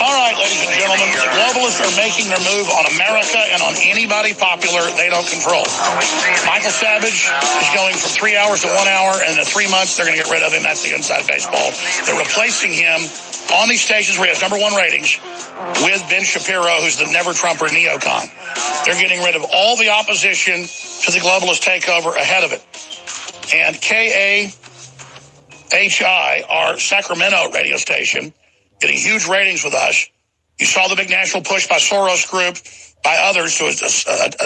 All right, ladies and gentlemen, the globalists are making their move on America and on anybody popular they don't control. Michael Savage is going from 3 hours to 1 hour, and in 3 months they're going to get rid of him. That's the inside baseball. They're replacing him on these stations where he has #1 ratings with Ben Shapiro, who's the never-Trumper neocon. They're getting rid of all the opposition to the globalist takeover ahead of it. And KAHI, our Sacramento radio station, getting huge ratings with us. You saw the big national push by Soros Group, by others to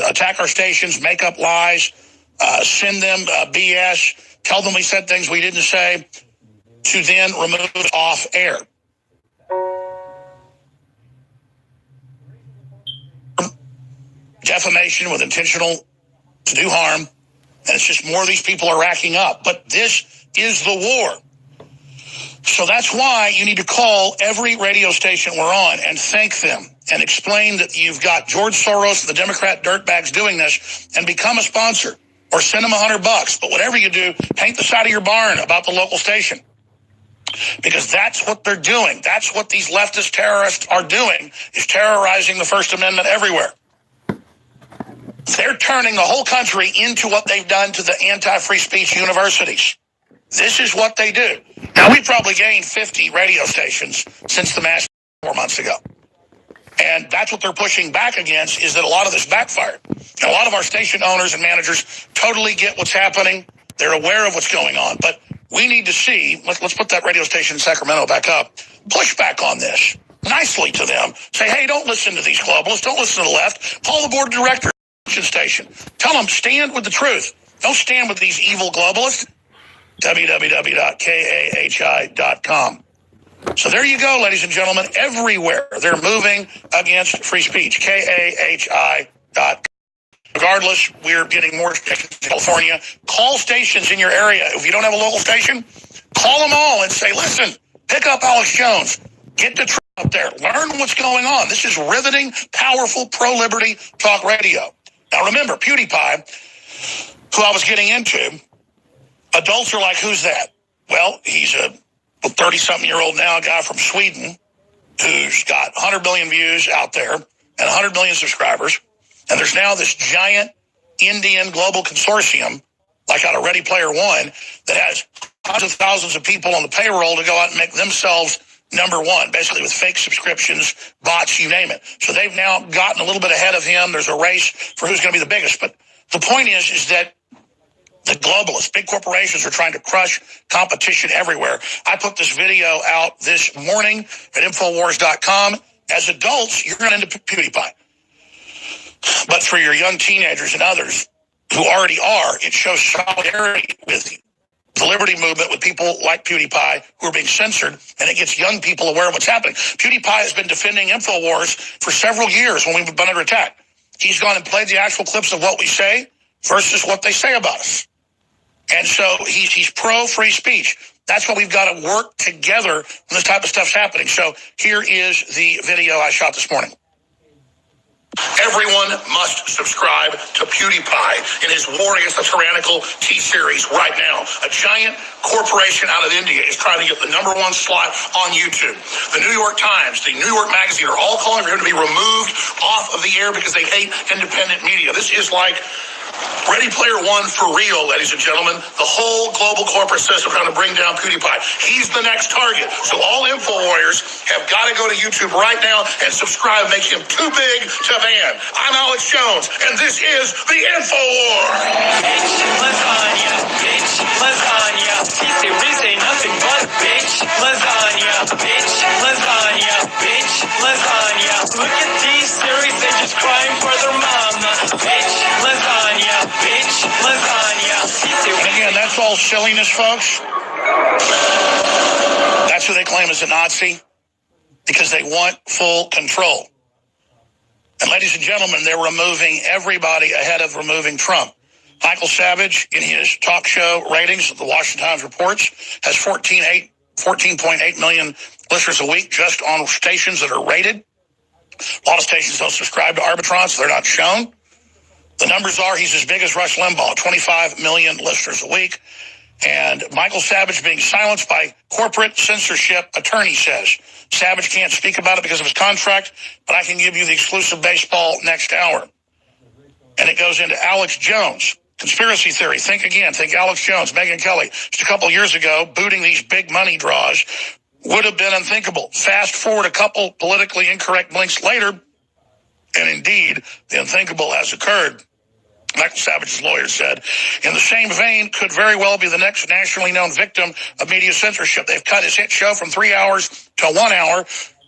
attack our stations, make up lies, send them BS, tell them we said things we didn't say, to then remove it off air. Defamation with intentional to do harm, and it's just more of these people are racking up. But this is the war. So that's why you need to call every radio station we're on and thank them and explain that you've got George Soros and the Democrat dirtbags doing this, and become a sponsor or send them $100. But whatever you do, paint the side of your barn about the local station, because that's what they're doing. That's what these leftist terrorists are doing, is terrorizing the First Amendment everywhere. They're turning the whole country into what they've done to the anti-free speech universities. This is what they do. Now, we probably gained 50 radio stations since the mass 4 months ago. And that's what they're pushing back against, is that a lot of this backfired. And a lot of our station owners and managers totally get what's happening. They're aware of what's going on. But we need to see, let's put that radio station in Sacramento back up, push back on this nicely to them. Say, hey, don't listen to these globalists. Don't listen to the left. Call the board of directors station. Tell them, stand with the truth. Don't stand with these evil globalists. www.kahi.com. So there you go, ladies and gentlemen. Everywhere they're moving against free speech. kahi.com. Regardless, we're getting more stations in California. Call stations in your area. If you don't have a local station, call them all and say, listen, pick up Alex Jones. Get the truth up there. Learn what's going on. This is riveting, powerful, pro-liberty talk radio. Now, remember, PewDiePie, who I was getting into, adults are like, who's that? Well, he's a 30-something-year-old now guy from Sweden who's got 100 million views out there and 100 million subscribers. And there's now this giant Indian global consortium, like out of Ready Player One, that has hundreds of thousands of people on the payroll to go out and make themselves #1, basically with fake subscriptions, bots, you name it. So they've now gotten a little bit ahead of him. There's a race for who's going to be the biggest. But the point is that the globalists, big corporations, are trying to crush competition everywhere. I put this video out this morning at Infowars.com. As adults, you're going into PewDiePie. But for your young teenagers and others who already are, it shows solidarity with the liberty movement, with people like PewDiePie who are being censored, and it gets young people aware of what's happening. PewDiePie has been defending InfoWars for several years when we've been under attack. He's gone and played the actual clips of what we say versus what they say about us. And so he's pro-free speech. That's why we've got to work together when this type of stuff's happening. So here is the video I shot this morning. Everyone must subscribe to PewDiePie in his war against the tyrannical T-Series right now. A giant corporation out of India is trying to get the #1 slot on YouTube. The New York Times, the New York Magazine are all calling for him to be removed off of the air because they hate independent media. This is like Ready Player One for real, ladies and gentlemen. The whole global corporate system trying to bring down PewDiePie. He's the next target. So all Info Warriors have got to go to YouTube right now and subscribe, make him too big to ban. I'm Alex Jones, and this is the Info War. Bitch, lasagna, bitch, lasagna. T-Series ain't nothing but bitch, lasagna, bitch, lasagna, bitch, lasagna. Look at T-Series, they're just crying for their mama. Bitch, lasagna, bitch, lasagna. And again, that's all silliness, folks. That's who they claim is a Nazi, because they want full control. And ladies and gentlemen, they're removing everybody ahead of removing Trump. Michael Savage, in his talk show ratings, the Washington Times reports, has 14.8 million listeners a week just on stations that are rated. A lot of stations don't subscribe to Arbitron, so they're not shown. The numbers are he's as big as Rush Limbaugh, 25 million listeners a week. And Michael Savage being silenced by corporate censorship, attorney says. Savage can't speak about it because of his contract, but I can give you the exclusive baseball next hour. And it goes into Alex Jones. Conspiracy theory. Think again. Think Alex Jones, Megyn Kelly. Just a couple of years ago, booting these big money draws would have been unthinkable. Fast forward a couple politically incorrect blinks later, and indeed, the unthinkable has occurred. Michael Savage's lawyer said, in the same vein, could very well be the next nationally known victim of media censorship. They've cut his hit show from 3 hours to 1 hour,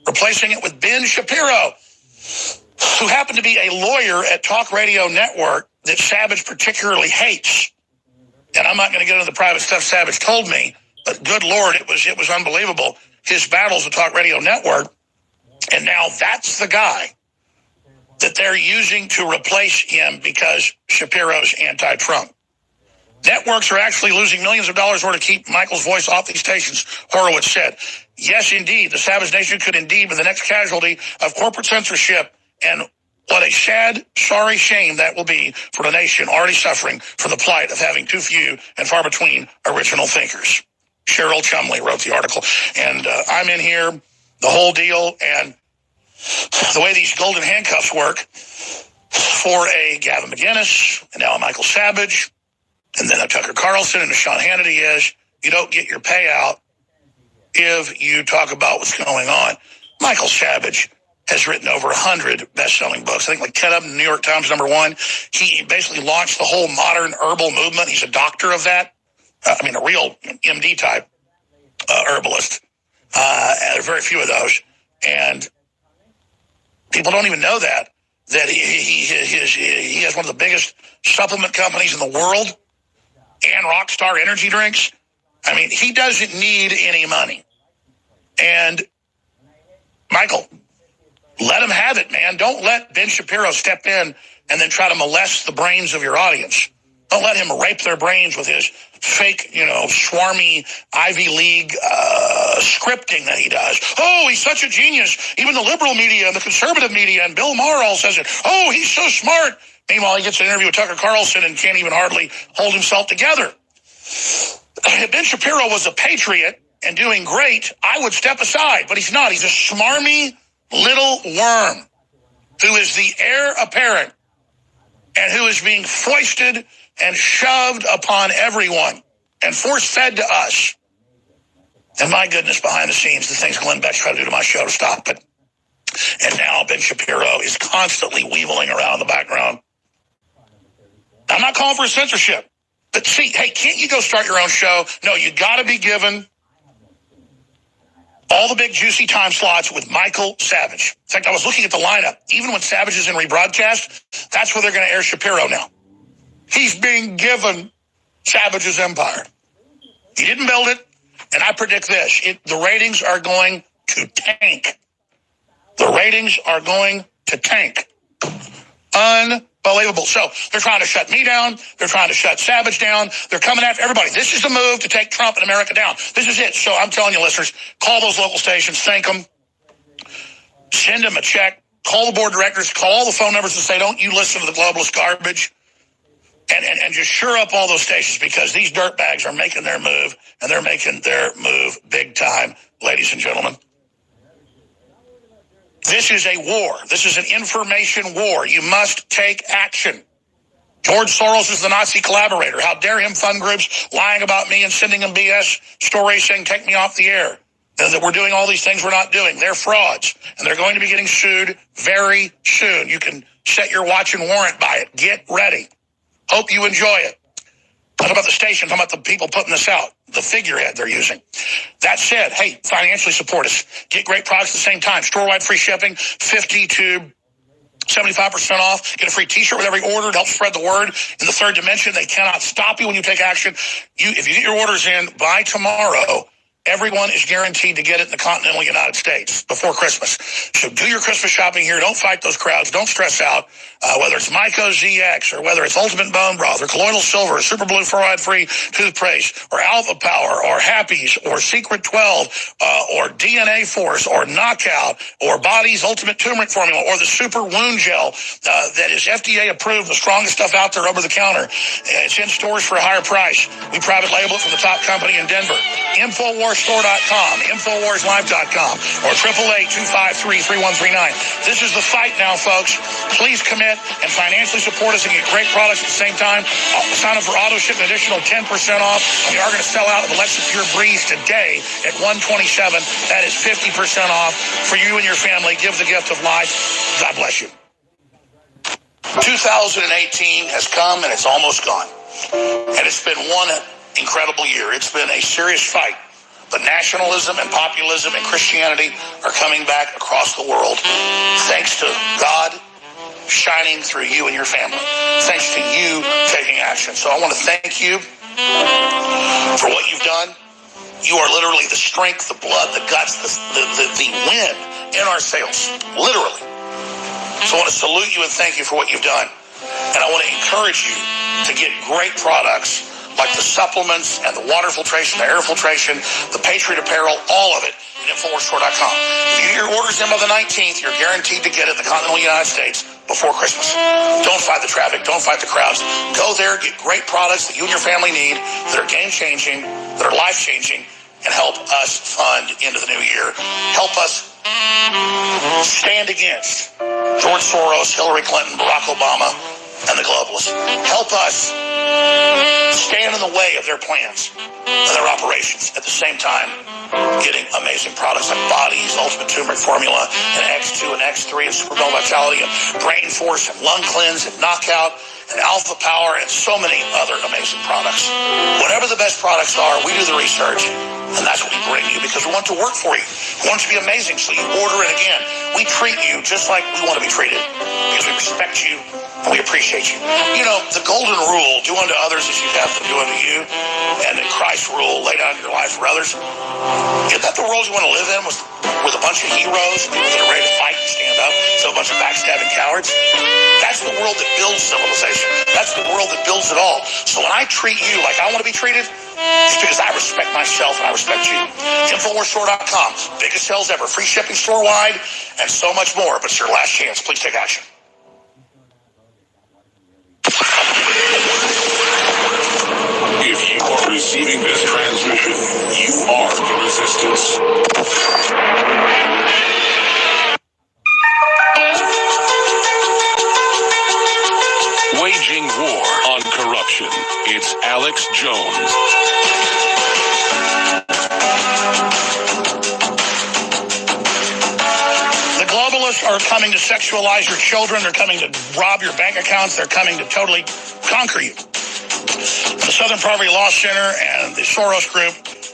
replacing it with Ben Shapiro, who happened to be a lawyer at Talk Radio Network that Savage particularly hates. And I'm not going to get into the private stuff Savage told me, but good Lord, it was unbelievable. His battles at Talk Radio Network, and now that's the guy that they're using to replace him because Shapiro's anti-Trump. Networks are actually losing millions of dollars worth to keep Michael's voice off these stations, Horowitz said. Yes, indeed, the Savage Nation could indeed be the next casualty of corporate censorship, and what a sad, sorry shame that will be for the nation already suffering from the plight of having too few and far between original thinkers. Cheryl Chumley wrote the article, and I'm in here, the whole deal, and the way these golden handcuffs work for a Gavin McInnes and now a Michael Savage and then a Tucker Carlson and a Sean Hannity is you don't get your payout if you talk about what's going on. Michael Savage has written over 100 best-selling books. I think like 10 of them, New York Times #1. He basically launched the whole modern herbal movement. He's a doctor of that. A real MD type herbalist. And there are very few of those. And people don't even know that he has one of the biggest supplement companies in the world and Rockstar energy drinks. I mean, he doesn't need any money. And Michael, let him have it, man. Don't let Ben Shapiro step in and then try to molest the brains of your audience. Don't let him rape their brains with his fake, swarmy Ivy League scripting that he does. Oh, he's such a genius. Even the liberal media and the conservative media and Bill Maher all says it. Oh, he's so smart. Meanwhile, he gets an interview with Tucker Carlson and can't even hardly hold himself together. If Ben Shapiro was a patriot and doing great, I would step aside, but he's not. He's a smarmy little worm who is the heir apparent and who is being foisted and shoved upon everyone and force-fed to us. And my goodness, behind the scenes, the things Glenn Beck's trying to do to my show to stop it. And now Ben Shapiro is constantly weaseling around in the background. I'm not calling for censorship. But see, hey, can't you go start your own show? No, you got to be given all the big juicy time slots with Michael Savage. In fact, I was looking at the lineup. Even when Savage is in rebroadcast, that's where they're going to air Shapiro now. He's being given Savage's empire. He didn't build it, and I predict this. The ratings are going to tank. The ratings are going to tank. Unbelievable. So they're trying to shut me down. They're trying to shut Savage down. They're coming after everybody. This is the move to take Trump and America down. This is it. So I'm telling you, listeners, call those local stations, thank them, send them a check, call the board of directors, call all the phone numbers and say, don't you listen to the globalist garbage. And just sure up all those stations because these dirtbags are making their move, and they're making their move big time, ladies and gentlemen. This is a war. This is an information war. You must take action. George Soros is the Nazi collaborator. How dare him fund groups lying about me and sending them BS stories saying, take me off the air. And that we're doing all these things we're not doing. They're frauds, and they're going to be getting sued very soon. You can set your watch and warrant by it. Get ready. Hope you enjoy it. Talk about the station, talk about the people putting this out, the figurehead they're using. That said, hey, financially support us. Get great products at the same time. Store-wide free shipping, 50 to 75% off. Get a free t-shirt with every order to help spread the word. In the third dimension, they cannot stop you when you take action. If you get your orders in by tomorrow, Everyone is guaranteed to get it in the continental United States before Christmas. So do your Christmas shopping here. Don't fight those crowds. Don't stress out. Whether it's Myco ZX or whether it's Ultimate Bone Broth or Colloidal Silver or Super Blue Fluoride-Free Toothpaste or Alpha Power or Happy's or Secret 12 or DNA Force or Knockout or Body's Ultimate Turmeric Formula or the Super Wound Gel that is FDA approved, the strongest stuff out there over the counter. It's in stores for a higher price. We private label it from the top company in Denver. InfoWarsStore.com, InfoWarsLive.com, or 888-253-3139. This is the fight now, folks. Please commit and financially support us and get great products at the same time. Sign up for auto ship an additional 10% off. We are going to sell out of the Alexa Pure Breeze today at $127. That is 50% off for you and your family. Give the gift of life. God bless you. 2018 has come and it's almost gone. And it's been one incredible year. It's been a serious fight. But nationalism and populism and Christianity are coming back across the world. Thanks to God shining through you and your family. Thanks to you taking action. So I want to thank you for what you've done. You are literally the strength, the blood, the guts, the wind in our sails. Literally. So I want to salute you and thank you for what you've done. And I want to encourage you to get great products like the supplements and the water filtration, the air filtration, the Patriot apparel, all of it at InfoWarsStore.com. If you get your orders in by the 19th, you're guaranteed to get it in the continental United States before Christmas. Don't fight the traffic. Don't fight the crowds. Go there, get great products that you and your family need, that are game-changing, that are life-changing, and help us fund into the new year. Help us stand against George Soros, Hillary Clinton, Barack Obama, and the globalists. Help us stand in the way of their plans and their operations. At the same time, getting amazing products like Body's Ultimate Turmeric Formula and X2 and X3 and Super Bone Vitality and Brain Force and Lung Cleanse and Knockout and Alpha Power and so many other amazing products. Whatever the best products are, we do the research, and that's what we bring you because we want to work for you. We want it to be amazing, so you order it again. We treat you just like we want to be treated because we respect you and we appreciate you. You know, the golden rule, do unto others as you have them do unto you, and the Christ rule, lay down your life for others. Is that the world you want to live in with a bunch of heroes, people that are ready to fight and stand up, so a bunch of backstabbing cowards? That's the world that builds civilization. That's the world that builds it all. So when I treat you like I want to be treated, it's because I respect myself and I respect you. InfoWarsStore.com. Biggest sales ever. Free shipping store-wide and so much more. But it's your last chance. Please take action. If you are receiving this transmission, you are the resistance. Waging war on corruption. It's Alex Jones. The globalists are coming to sexualize your children. They're coming to rob your bank accounts. They're coming to totally conquer you. The Southern Poverty Law Center and the Soros Group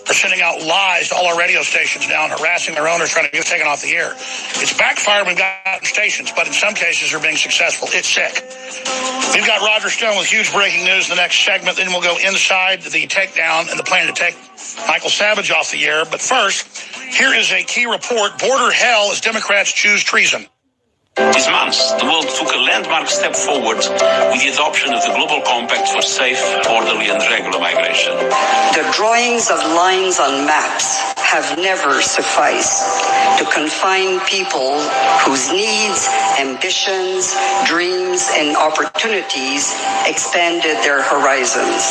are sending out lies to all our radio stations now and harassing their owners, trying to get taken off the air. It's backfired. We've got stations, but in some cases they're being successful. It's sick. We've got Roger Stone with huge breaking news in the next segment. Then we'll go inside the takedown and the plan to take Michael Savage off the air. But first, here is a key report. Border hell as Democrats choose treason. This month, the world took a landmark step forward with the adoption of the Global Compact for safe, orderly and regular migration. The drawings of lines on maps have never sufficed to confine people whose needs, ambitions, dreams, and opportunities expanded their horizons.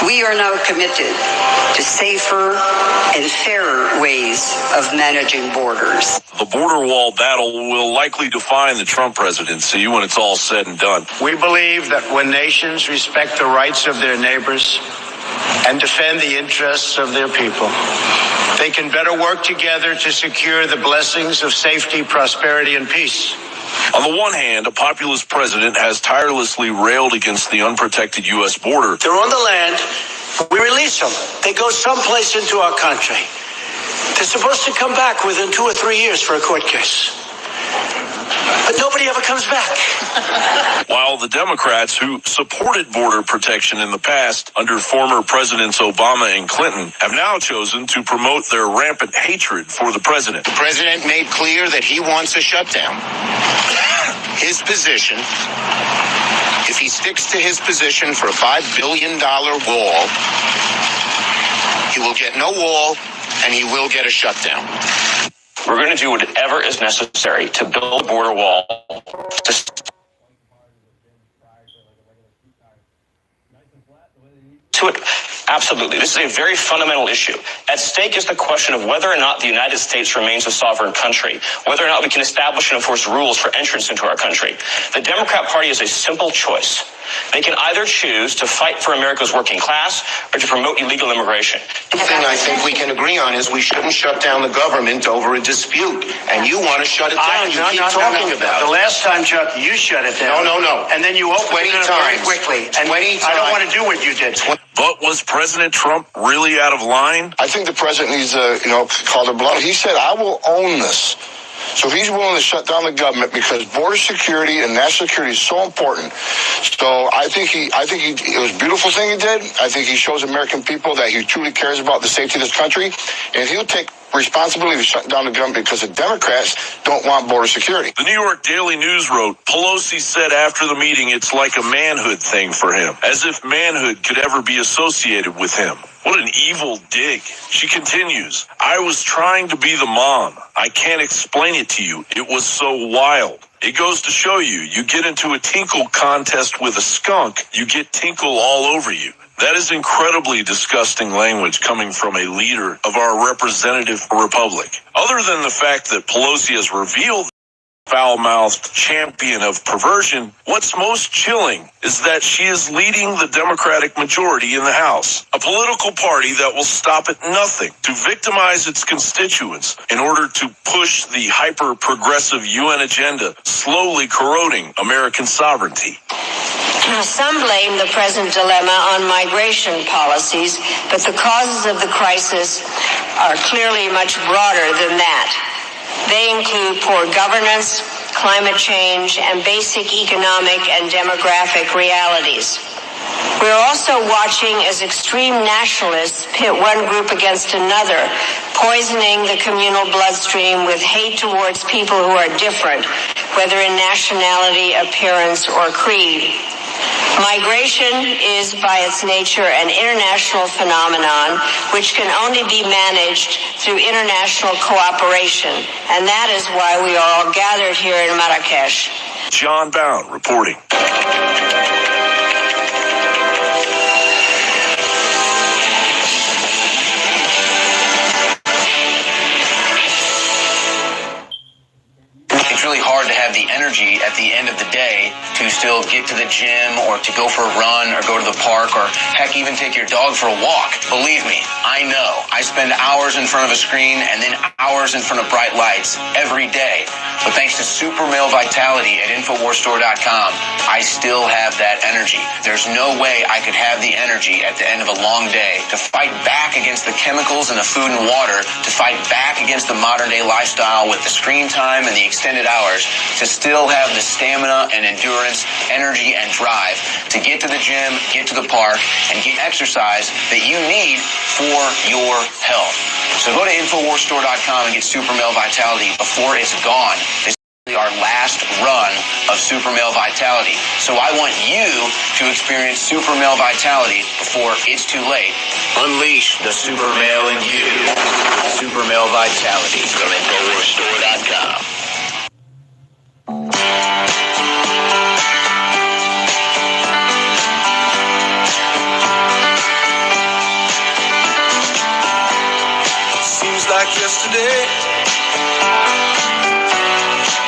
We are now committed to safer and fairer ways of managing borders. The border wall battle will likely define the Trump presidency when it's all said and done. We believe that when nations respect the rights of their neighbors and defend the interests of their people, they can better work together to secure the blessings of safety, prosperity, and peace. On the one hand, a populist president has tirelessly railed against the unprotected U.S. border. They're on the land. We release them. They go someplace into our country. They're supposed to come back within 2 or 3 years for a court case. but nobody ever comes back. While the Democrats, who supported border protection in the past under former Presidents Obama and Clinton, have now chosen to promote their rampant hatred for the president. The president made clear that he wants a shutdown. His position, if he sticks to his position for a $5 billion wall, he will get no wall and he will get a shutdown. We're going to do whatever is necessary to build a border wall. To it, absolutely. This is a very fundamental issue. At stake is the question of whether or not the United States remains a sovereign country, whether or not we can establish and enforce rules for entrance into our country. The Democrat Party is a simple choice. They can either choose to fight for America's working class or to promote illegal immigration. The thing I think we can agree on is we shouldn't shut down the government over a dispute. And you want to shut it down. You keep talking about it. The last time, Chuck, you shut it down. No. And then you opened it up very quickly. And 20 times. I don't want to do what you did. But was President Trump really out of line? I think the president needs to, call the bluff. He said, I will own this. So he's willing to shut down the government because border security and national security is so important. So I think it was a beautiful thing he did. I think he shows American people that he truly cares about the safety of this country. And he'll take responsibility for shutting down the government because the Democrats don't want border security. The New York Daily News wrote, Pelosi said after the meeting it's like a manhood thing for him, as if manhood could ever be associated with him. What an evil dig. She continues, I was trying to be the mom. I can't explain it to you. It was so wild. It goes to show you, you get into a tinkle contest with a skunk, you get tinkle all over you. That is incredibly disgusting language coming from a leader of our representative republic. Other than the fact that Pelosi has revealed foul-mouthed champion of perversion, what's most chilling is that she is leading the Democratic majority in the House, a political party that will stop at nothing to victimize its constituents in order to push the hyper-progressive UN agenda, slowly corroding American sovereignty. Some blame the present dilemma on migration policies, but the causes of the crisis are clearly much broader than that. They include poor governance, climate change, and basic economic and demographic realities. We're also watching as extreme nationalists pit one group against another, poisoning the communal bloodstream with hate towards people who are different, whether in nationality, appearance, or creed. Migration is, by its nature, an international phenomenon which can only be managed through international cooperation, and that is why we are all gathered here in Marrakesh. John Bound reporting. It's really hard to have the energy at the end of the day to still get to the gym or to go for a run or go to the park or heck, even take your dog for a walk. Believe me, I know. I spend hours in front of a screen and then hours in front of bright lights every day. But thanks to Super Male Vitality at InfoWarsStore.com, I still have that energy. There's no way I could have the energy at the end of a long day to fight back against the chemicals in the food and water, to fight back against the modern day lifestyle with the screen time and the extended hours, to still have the stamina and endurance, energy and drive to get to the gym, get to the park, and get exercise that you need for your health. So go to InfoWarsStore.com and get Super Male Vitality before it's gone. This is our last run of Super Male Vitality. So I want you to experience Super Male Vitality before it's too late. Unleash the Super Male in you. Super Male Vitality from InfoWarsStore.com. Seems like yesterday,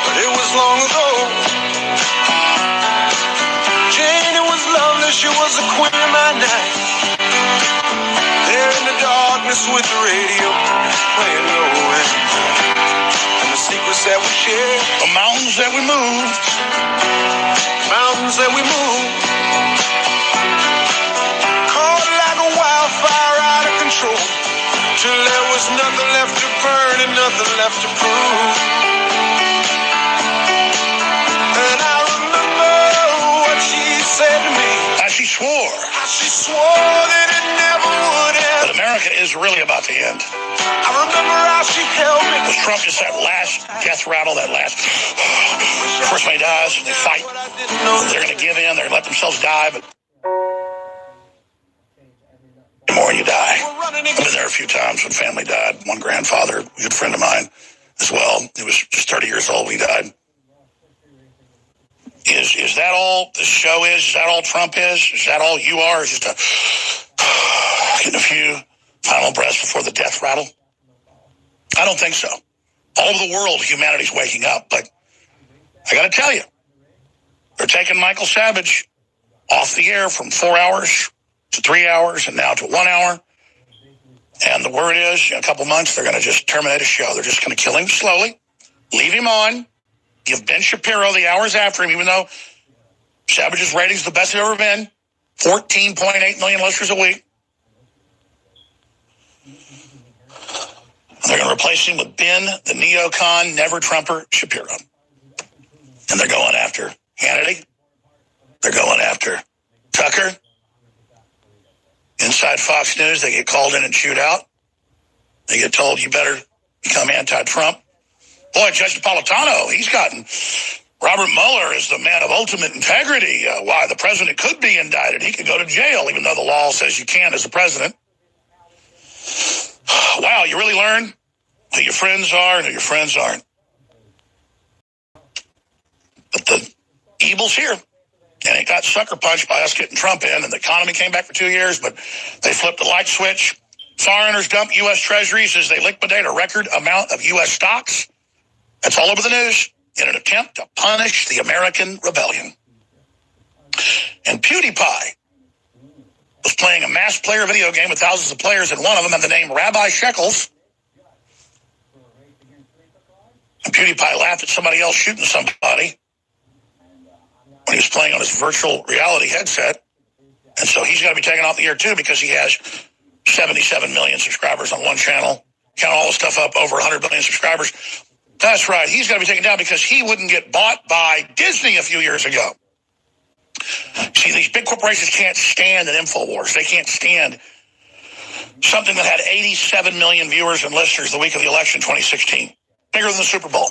but it was long ago. Jane, it was lovely, she was the queen of my night. There in the darkness with the radio playing low, and the secrets that we shared, the mountains that we moved, caught like a wildfire out of control, till there was nothing left to burn and nothing left to prove. said to me. As she swore. She swore that it never would end. But America is really about to end. I remember how she held me. Was Trump just that last death rattle, that last first when he dies, and they fight. They're going to give in, they're going to let themselves die, but the more you die. I've been there a few times when family died. One grandfather, a good friend of mine as well, he was just 30 years old when he died. Is that all the show is? Is that all Trump is? Is that all you are? Is just getting a few final breaths before the death rattle? I don't think so. All over the world, humanity's waking up, but I got to tell you, they're taking Michael Savage off the air from 4 hours to 3 hours and now to 1 hour. And the word is, in a couple months, they're going to just terminate a show. They're just going to kill him slowly, leave him on, give Ben Shapiro the hours after him, even though Savage's ratings the best they've ever been, 14.8 million listeners a week. They're going to replace him with Ben, the neocon, never-Trumper Shapiro. And they're going after Hannity. They're going after Tucker. Inside Fox News, they get called in and chewed out. They get told, you better become anti-Trump. Boy, Judge Napolitano, he's gotten... Robert Mueller is the man of ultimate integrity. Why, the president could be indicted. He could go to jail, even though the law says you can't as a president. Wow, you really learn who your friends are and who your friends aren't. But the evil's here. And it got sucker punched by us getting Trump in, and the economy came back for 2 years, but they flipped the light switch. Foreigners dump U.S. treasuries as they liquidate a record amount of U.S. stocks. That's all over the news in an attempt to punish the American rebellion. And PewDiePie was playing a mass player video game with thousands of players, and one of them had the name Rabbi Shekels. And PewDiePie laughed at somebody else shooting somebody when he was playing on his virtual reality headset. And so he's got to be taken off the air too, because he has 77 million subscribers on one channel. Count all the stuff up, over 100 million subscribers. That's right. He's got to be taken down because he wouldn't get bought by Disney a few years ago. See, these big corporations can't stand an InfoWars. They can't stand something that had 87 million viewers and listeners the week of the election 2016. Bigger than the Super Bowl.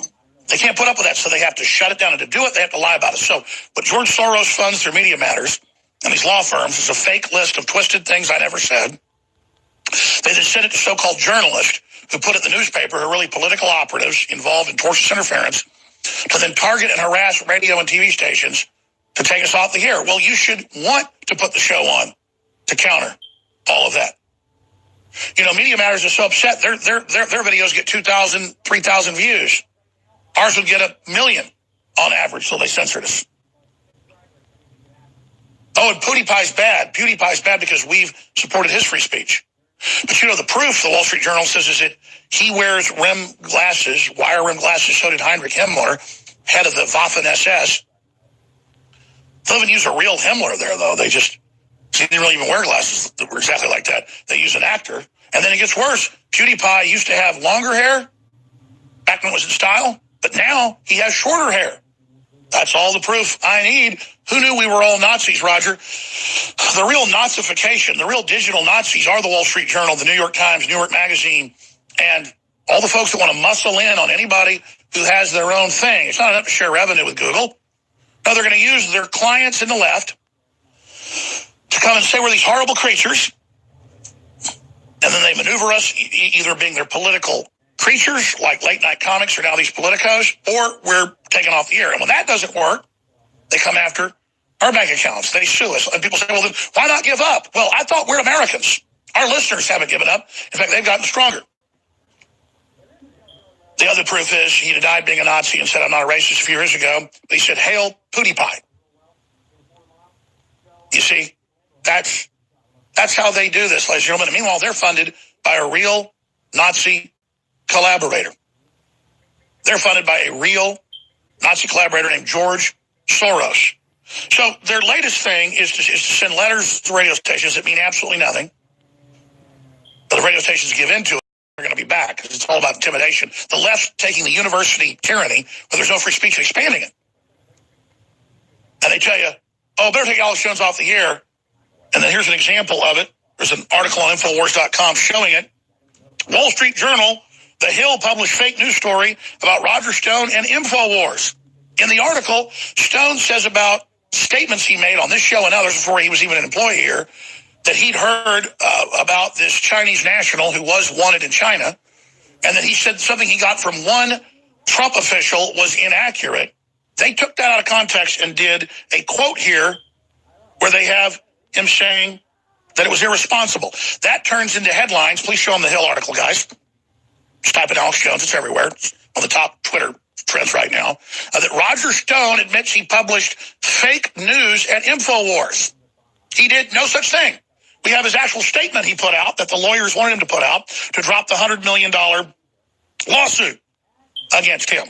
They can't put up with that, so they have to shut it down. And to do it, they have to lie about it. So what George Soros funds through Media Matters and these law firms is a fake list of twisted things I never said. They then send it to so-called journalists who put it in the newspaper, who are really political operatives involved in tortious interference, to then target and harass radio and TV stations to take us off the air. Well, you should want to put the show on to counter all of that. You know, Media Matters is so upset. Their videos get 2,000, 3,000 views. Ours would get 1 million on average, so they censored us. Oh, and PewDiePie's bad. PewDiePie's bad because we've supported his free speech. But you know, the proof, the Wall Street Journal says, is that he wears rim glasses, wire rim glasses. So did Heinrich Himmler, head of the Waffen-SS. They don't even use a real Himmler there, though. He didn't really even wear glasses that were exactly like that. They use an actor. And then it gets worse. PewDiePie used to have longer hair back when it was in style, but now he has shorter hair. That's all the proof I need. Who knew we were all Nazis, Roger? The real Nazification, the real digital Nazis are the Wall Street Journal, the New York Times, New York Magazine, and all the folks that want to muscle in on anybody who has their own thing. It's not enough to share revenue with Google. No, they're going to use their clients in the left to come and say we're these horrible creatures, and then they maneuver us either being their political creatures like late night comics or now these politicos, or we're taken off the air. And when that doesn't work, they come after our bank accounts. They sue us. And people say, well, then why not give up? Well, I thought we're Americans. Our listeners haven't given up. In fact, they've gotten stronger. The other proof is he denied being a Nazi and said, I'm not a racist a few years ago. But he said, hail PewDiePie. You see, that's how they do this, ladies and gentlemen. And meanwhile, they're funded by a real Nazi collaborator. They're funded by a real Nazi collaborator named George Soros. So their latest thing is to send letters to radio stations that mean absolutely nothing. But the radio stations give in to it. They're going to be back because it's all about intimidation. The left's taking the university tyranny where there's no free speech and expanding it. And they tell you, oh, better take Alex Jones off the air. And then here's an example of it. There's an article on Infowars.com showing it. Wall Street Journal, The Hill published fake news story about Roger Stone and Infowars. In the article, Stone says about statements he made on this show and others before he was even an employee here, that he'd heard about this Chinese national who was wanted in China, and that he said something he got from one Trump official was inaccurate. They took that out of context and did a quote here where they have him saying that it was irresponsible. That turns into headlines. Please show them the Hill article, guys. Just type in Alex Jones. It's everywhere. It's on the top Twitter trends right now. That Roger Stone admits he published fake news at Infowars. He did no such thing. We have his actual statement he put out that the lawyers wanted him to put out to drop the $100 million lawsuit against him.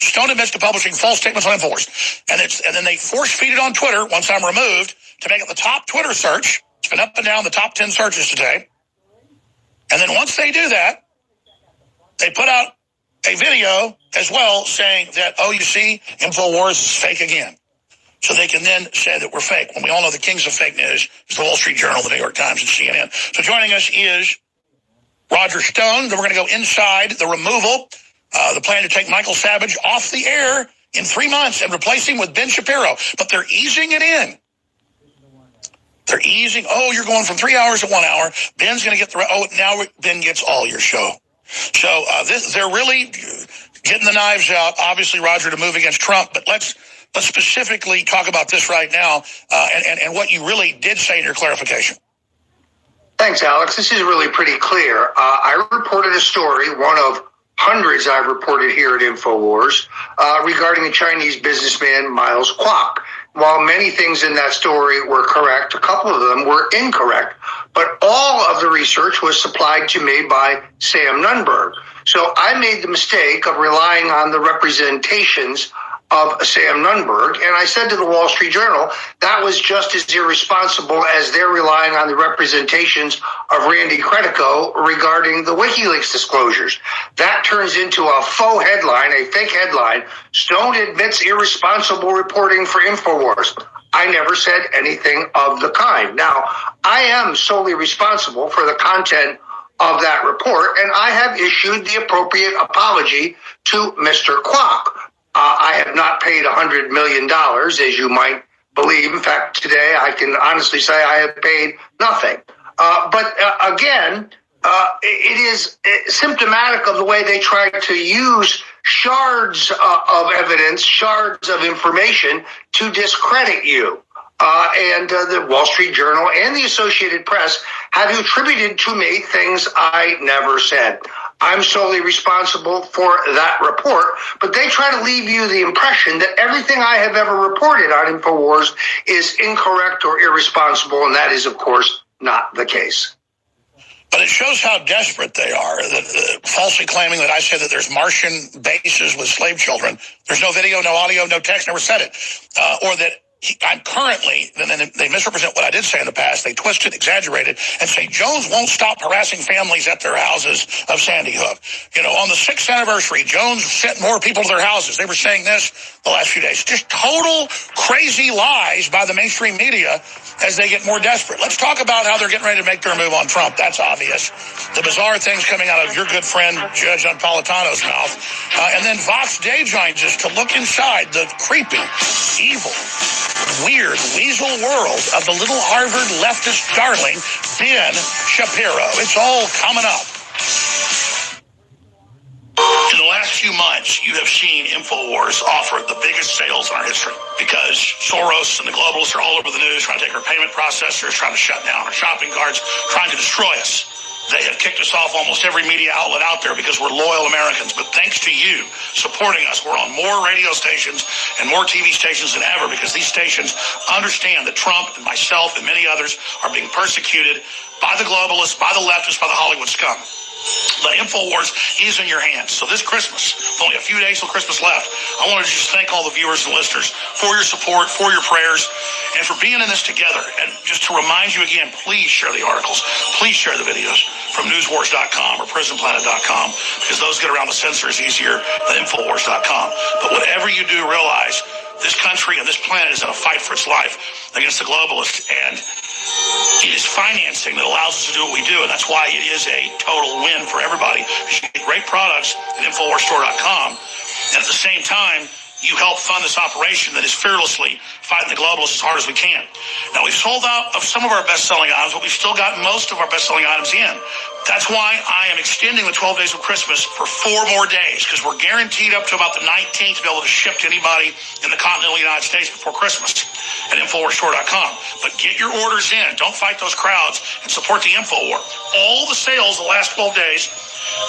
Stone admits to publishing false statements on Infowars. And then they force-feed it on Twitter once I'm removed to make it the top Twitter search. It's been up and down the top 10 searches today. And then once they do that, they put out a video as well saying that, oh, you see, Infowars is fake again. So they can then say that we're fake. When we all know the kings of fake news is the Wall Street Journal, the New York Times, and CNN. So joining us is Roger Stone. Then we're going to go inside the removal, the plan to take Michael Savage off the air in 3 months and replace him with Ben Shapiro. But they're easing it in. They're easing. Oh, you're going from 3 hours to 1 hour. Ben's going to get now Ben gets all your show. So they're really getting the knives out, obviously, Roger, to move against Trump. But let's specifically talk about this right now and what you really did say in your clarification. Thanks, Alex. This is really pretty clear. I reported a story, one of hundreds I've reported here at Infowars, regarding the Chinese businessman Miles Kwok. While many things in that story were correct, a couple of them were incorrect. But all of the research was supplied to me by Sam Nunberg. So I made the mistake of relying on the representations of Sam Nunberg, and I said to the Wall Street Journal, that was just as irresponsible as they're relying on the representations of Randy Credico regarding the WikiLeaks disclosures. That turns into a faux headline, a fake headline. Stone admits irresponsible reporting for Infowars. I never said anything of the kind. Now, I am solely responsible for the content of that report, and I have issued the appropriate apology to Mr. Kwok. I have not paid $100 million, as you might believe. In fact, today I can honestly say I have paid nothing. But again, it is symptomatic of the way they try to use shards of evidence, shards of information to discredit you. And the Wall Street Journal and the Associated Press have attributed to me things I never said. I'm solely responsible for that report, but they try to leave you the impression that everything I have ever reported on Infowars is incorrect or irresponsible, and that is, of course, not the case. But it shows how desperate they are, falsely claiming that I said that there's Martian bases with slave children. There's no video, no audio, no text, never said it. Or that I'm currently, and then they misrepresent what I did say in the past. They twist it, exaggerate it, and say Jones won't stop harassing families at their houses of Sandy Hook. You know, on the 6th anniversary, Jones sent more people to their houses. They were saying this the last few days. Just total crazy lies by the mainstream media as they get more desperate. Let's talk about how they're getting ready to make their move on Trump. That's obvious. The bizarre things coming out of your good friend, Judge Napolitano's mouth. And then Vox Day joins us to look inside the creepy, evil, weird weasel world of the little Harvard leftist darling, Ben Shapiro. It's all coming up. In the last few months, you have seen Infowars offer the biggest sales in our history because Soros and the globalists are all over the news trying to take our payment processors, trying to shut down our shopping carts, trying to destroy us. They have kicked us off almost every media outlet out there because we're loyal Americans. But thanks to you supporting us, we're on more radio stations and more TV stations than ever because these stations understand that Trump and myself and many others are being persecuted by the globalists, by the leftists, by the Hollywood scum. The Infowars is in your hands. So this Christmas, with only a few days till Christmas left, I want to just thank all the viewers and listeners for your support, for your prayers, and for being in this together. And just to remind you again, please share the articles. Please share the videos from newswars.com or prisonplanet.com because those get around the censors easier than Infowars.com. But whatever you do, realize this country and this planet is in a fight for its life against the globalists, and it is financing that allows us to do what we do, and that's why it is a total win for everybody. You get great products at InfoWarsStore.com, and at the same time, you help fund this operation that is fearlessly fighting the globalists as hard as we can. Now, we've sold out of some of our best-selling items, but we've still got most of our best-selling items in. That's why I am extending the 12 days of Christmas for 4 more days, because we're guaranteed up to about the 19th to be able to ship to anybody in the continental United States before Christmas at InfoWarsStore.com. But get your orders in. Don't fight those crowds and support the InfoWar. All the sales the last 12 days,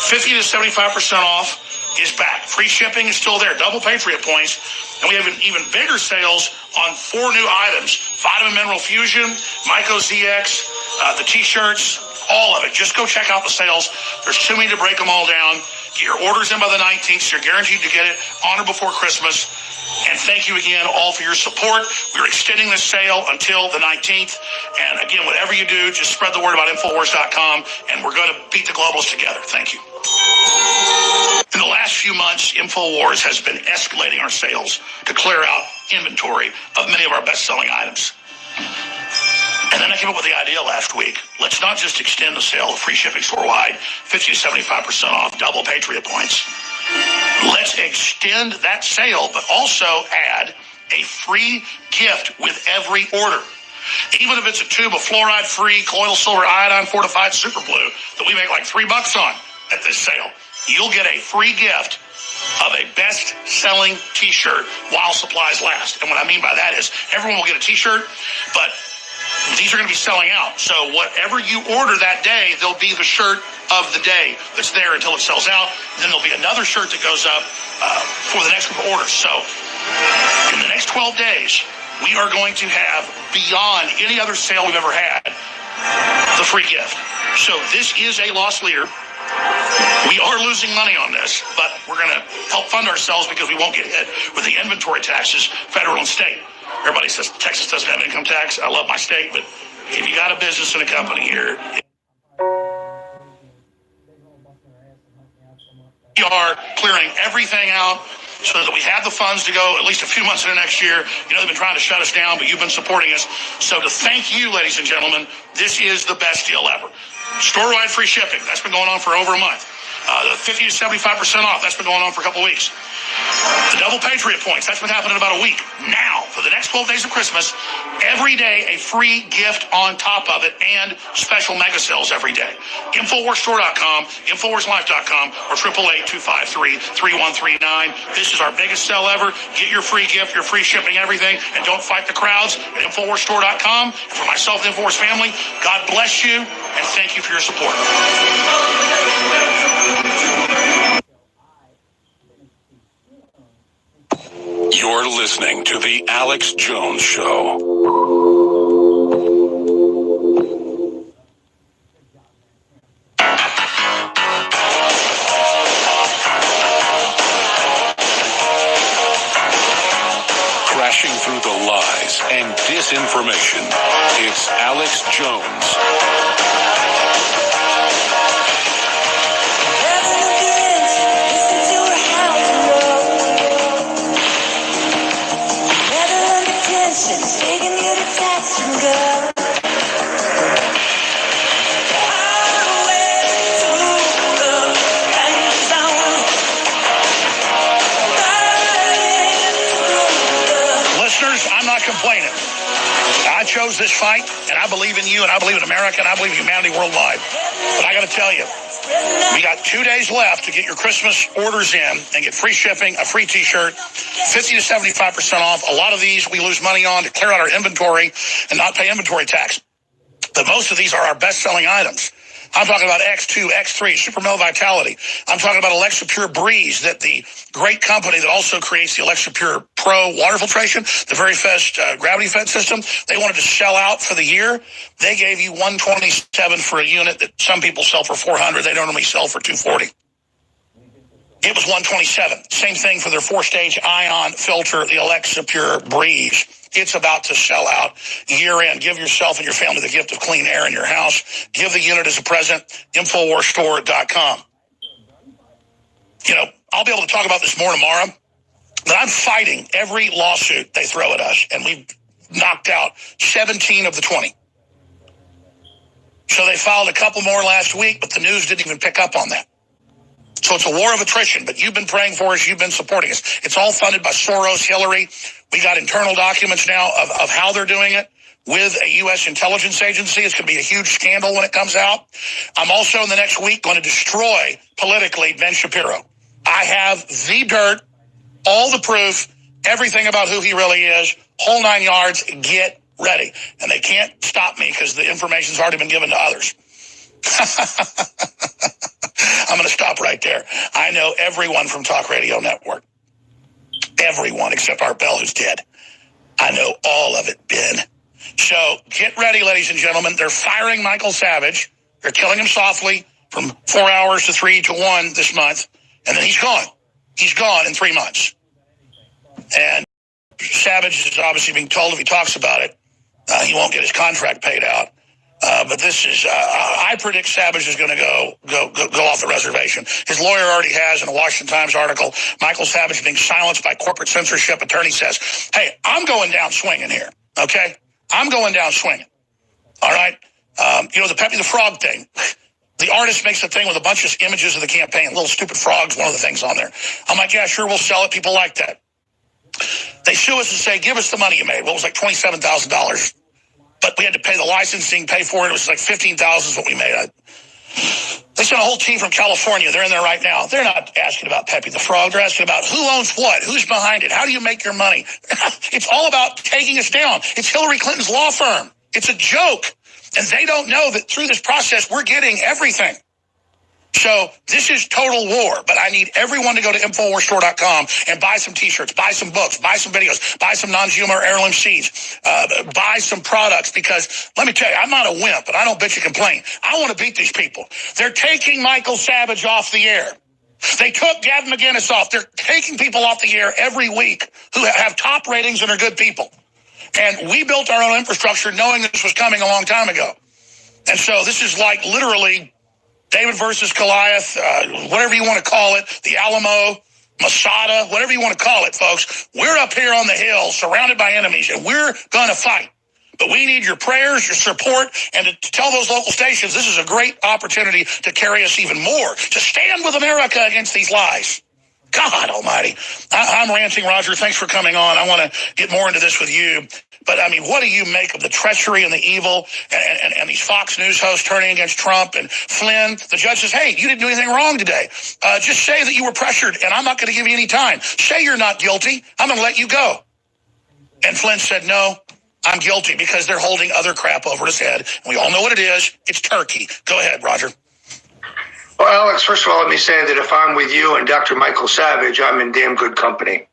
50 to 75% off, is back. Free shipping is still there. Double Patriot points. And we have even bigger sales on 4 new items. Vitamin Mineral Fusion, Myco ZX, the T-shirts, all of it. Just go check out the sales. There's too many to break them all down. Get your orders in by the 19th, so you're guaranteed to get it on or before Christmas. And thank you again all for your support. We're extending this sale until the 19th. And again, whatever you do, just spread the word about InfoWars.com, and we're going to beat the globalists together. Thank you. In the last few months, InfoWars has been escalating our sales to clear out inventory of many of our best-selling items. And then I came up with the idea last week. Let's not just extend the sale of free shipping store-wide, 50 to 75% off, double Patriot points. Let's extend that sale, but also add a free gift with every order. Even if it's a tube of fluoride-free colloidal silver iodine fortified super glue that we make like $3 on at this sale, you'll get a free gift of a best-selling T-shirt while supplies last. And what I mean by that is everyone will get a T-shirt, but these are going to be selling out. So whatever you order that day, there'll be the shirt of the day that's there until it sells out. Then there'll be another shirt that goes up for the next group of orders. So in the next 12 days, we are going to have, beyond any other sale we've ever had, the free gift. So this is a loss leader. We are losing money on this, but we're going to help fund ourselves because we won't get hit with the inventory taxes, federal and state. Everybody says Texas doesn't have income tax. I love my state, but if you got a business and a company here, we are clearing everything out so that we have the funds to go at least a few months into next year. You know, they've been trying to shut us down, but you've been supporting us. So to thank you, ladies and gentlemen, this is the best deal ever. Store-wide free shipping. That's been going on for over a month. The 50 to 75% off. That's been going on for a couple of weeks. The double Patriot points. That's been happening in about a week. Now, for the next 12 days of Christmas, every day a free gift on top of it and special mega sales every day. InfoWarsStore.com, InfoWarsLife.com, or 888-253-3139. This is our biggest sale ever. Get your free gift, your free shipping, everything, and don't fight the crowds at InfoWarsStore.com. And for myself and the InfoWars family, God bless you, and thank you for your support. You're listening to The Alex Jones Show. Crashing through the lies and disinformation, it's Alex Jones. Complaining. I chose this fight, and I believe in you, and I believe in America, and I believe in humanity worldwide. But I got to tell you, we got 2 days left to get your Christmas orders in and get free shipping, a free T-shirt, 50 to 75% off. A lot of these we lose money on to clear out our inventory and not pay inventory tax. But most of these are our best-selling items. I'm talking about X2, X3, Super Male Vitality. I'm talking about Alexa Pure Breeze, that the great company that also creates the Alexa Pure Pro water filtration, the very fast gravity-fed system. They wanted to sell out for the year. They gave you $127 for a unit that some people sell for $400. They normally sell for $240. It was $127. Same thing for their 4-stage ion filter, the Alexa Pure Breeze. It's about to sell out year end. Give yourself and your family the gift of clean air in your house. Give the unit as a present. InfoWarsStore.com. You know, I'll be able to talk about this more tomorrow. But I'm fighting every lawsuit they throw at us, and we've knocked out 17 of the 20. So they filed a couple more last week, but the news didn't even pick up on that. So it's a war of attrition, but you've been praying for us, you've been supporting us. It's all funded by Soros, Hillary. We got internal documents now of how they're doing it with a U.S. intelligence agency. It's going to be a huge scandal when it comes out. I'm also in the next week going to destroy politically Ben Shapiro. I have the dirt, all the proof, everything about who he really is, whole 9 yards. Get ready. And they can't stop me because the information's already been given to others. I'm going to stop right there. I know everyone from Talk Radio Network. Everyone except Art Bell, who's dead. I know all of it, Ben. So get ready, ladies and gentlemen. They're firing Michael Savage. They're killing him softly from 4 hours to 3 to 1 this month. And then he's gone. He's gone in 3 months. And Savage is obviously being told if he talks about it, he won't get his contract paid out. But this is, I predict Savage is going to go off the reservation. His lawyer already has in a Washington Times article, Michael Savage being silenced by corporate censorship. Attorney says, hey, I'm going down swinging here, okay? I'm going down swinging, all right? The Pepe the Frog thing. The artist makes a thing with a bunch of images of the campaign. Little stupid frogs, one of the things on there. I'm like, yeah, sure, we'll sell it. People like that. They sue us and say, give us the money you made. Well, it was like $27,000. But we had to pay the licensing, pay for it. It was like $15,000 is what we made. They sent a whole team from California. They're in there right now. They're not asking about Pepe the Frog. They're asking about who owns what, who's behind it, how do you make your money? It's all about taking us down. It's Hillary Clinton's law firm. It's a joke. And they don't know that through this process, we're getting everything. So this is total war, but I need everyone to go to InfoWarsStore.com and buy some T-shirts, buy some books, buy some videos, buy some non-GMO heirloom seeds, buy some products, because let me tell you, I'm not a wimp, and I don't bitch and complain. I want to beat these people. They're taking Michael Savage off the air. They took Gavin McInnes off. They're taking people off the air every week who have top ratings and are good people. And we built our own infrastructure knowing this was coming a long time ago. And so this is like literally David versus Goliath, whatever you want to call it, the Alamo, Masada, whatever you want to call it, folks. We're up here on the hill surrounded by enemies, and we're going to fight. But we need your prayers, your support, and to tell those local stations this is a great opportunity to carry us even more, to stand with America against these lies. God almighty. I'm ranting, Roger. Thanks for coming on. I want to get more into this with you. But, I mean, what do you make of the treachery and the evil and these Fox News hosts turning against Trump and Flynn? The judge says, hey, you didn't do anything wrong today. Just say that you were pressured, and I'm not going to give you any time. Say you're not guilty. I'm going to let you go. And Flynn said, no, I'm guilty, because they're holding other crap over his head. And we all know what it is. It's turkey. Go ahead, Roger. Well, Alex, first of all, let me say that if I'm with you and Dr. Michael Savage, I'm in damn good company.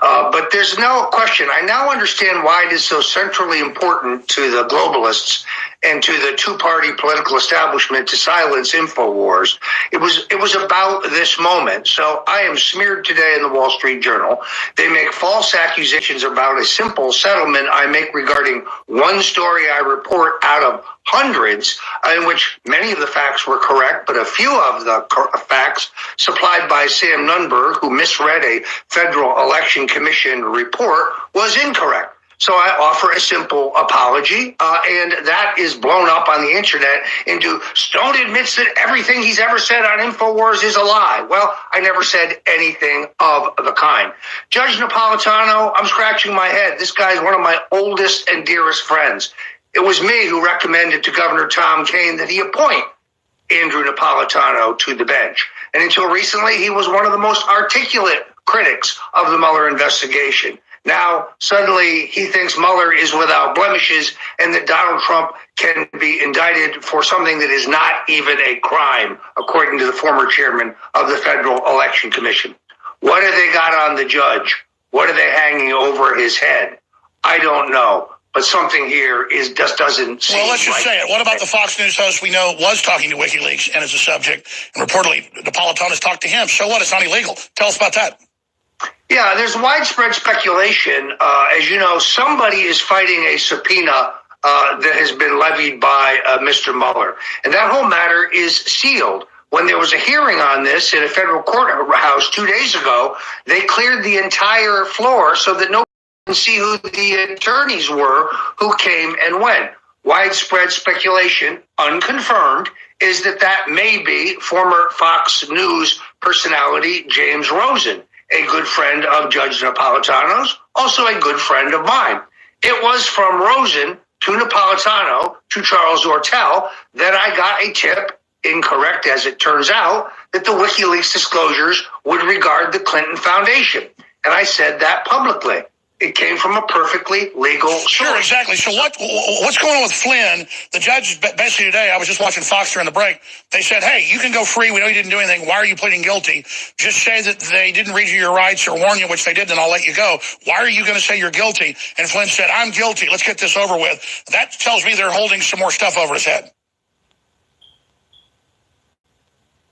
But there's no question. I now understand why it is so centrally important to the globalists and to the two-party political establishment to silence InfoWars. It was about this moment. So I am smeared today in the Wall Street Journal. They make false accusations about a simple settlement I make regarding one story I report out of hundreds, in which many of the facts were correct, but a few of the facts supplied by Sam Nunberg, who misread a Federal Election Commission report, was incorrect. So I offer a simple apology, and that is blown up on the internet into Stone admits that everything he's ever said on InfoWars is a lie. Well, I never said anything of the kind. Judge Napolitano, I'm scratching my head. This guy's one of my oldest and dearest friends. It was me who recommended to Governor Tom Kean that he appoint Andrew Napolitano to the bench. And until recently, he was one of the most articulate critics of the Mueller investigation. Now, suddenly, he thinks Mueller is without blemishes and that Donald Trump can be indicted for something that is not even a crime, according to the former chairman of the Federal Election Commission. What have they got on the judge? What are they hanging over his head? I don't know. But something here just doesn't seem Well, let's just say it. What about the Fox News host we know was talking to WikiLeaks and is a subject, and reportedly Napolitano's talked to him? So what? It's not illegal. Tell us about that. Yeah, there's widespread speculation. As you know, somebody is fighting a subpoena that has been levied by Mr. Mueller. And that whole matter is sealed when there was a hearing on this in a federal courthouse 2 days ago, they cleared the entire floor so that nobody can see who the attorneys were who came and went. Widespread speculation, unconfirmed, is that may be former Fox News personality James Rosen, a good friend of Judge Napolitano's, also a good friend of mine. It was from Rosen to Napolitano to Charles Ortel that I got a tip, incorrect as it turns out, that the WikiLeaks disclosures would regard the Clinton Foundation. And I said that publicly. It came from a perfectly legal source. Sure, exactly. So what's going on with Flynn? The judge, basically today, I was just watching Fox during the break. They said, hey, you can go free. We know you didn't do anything. Why are you pleading guilty? Just say that they didn't read you your rights or warn you, which they did, then I'll let you go. Why are you going to say you're guilty? And Flynn said, I'm guilty. Let's get this over with. That tells me they're holding some more stuff over his head.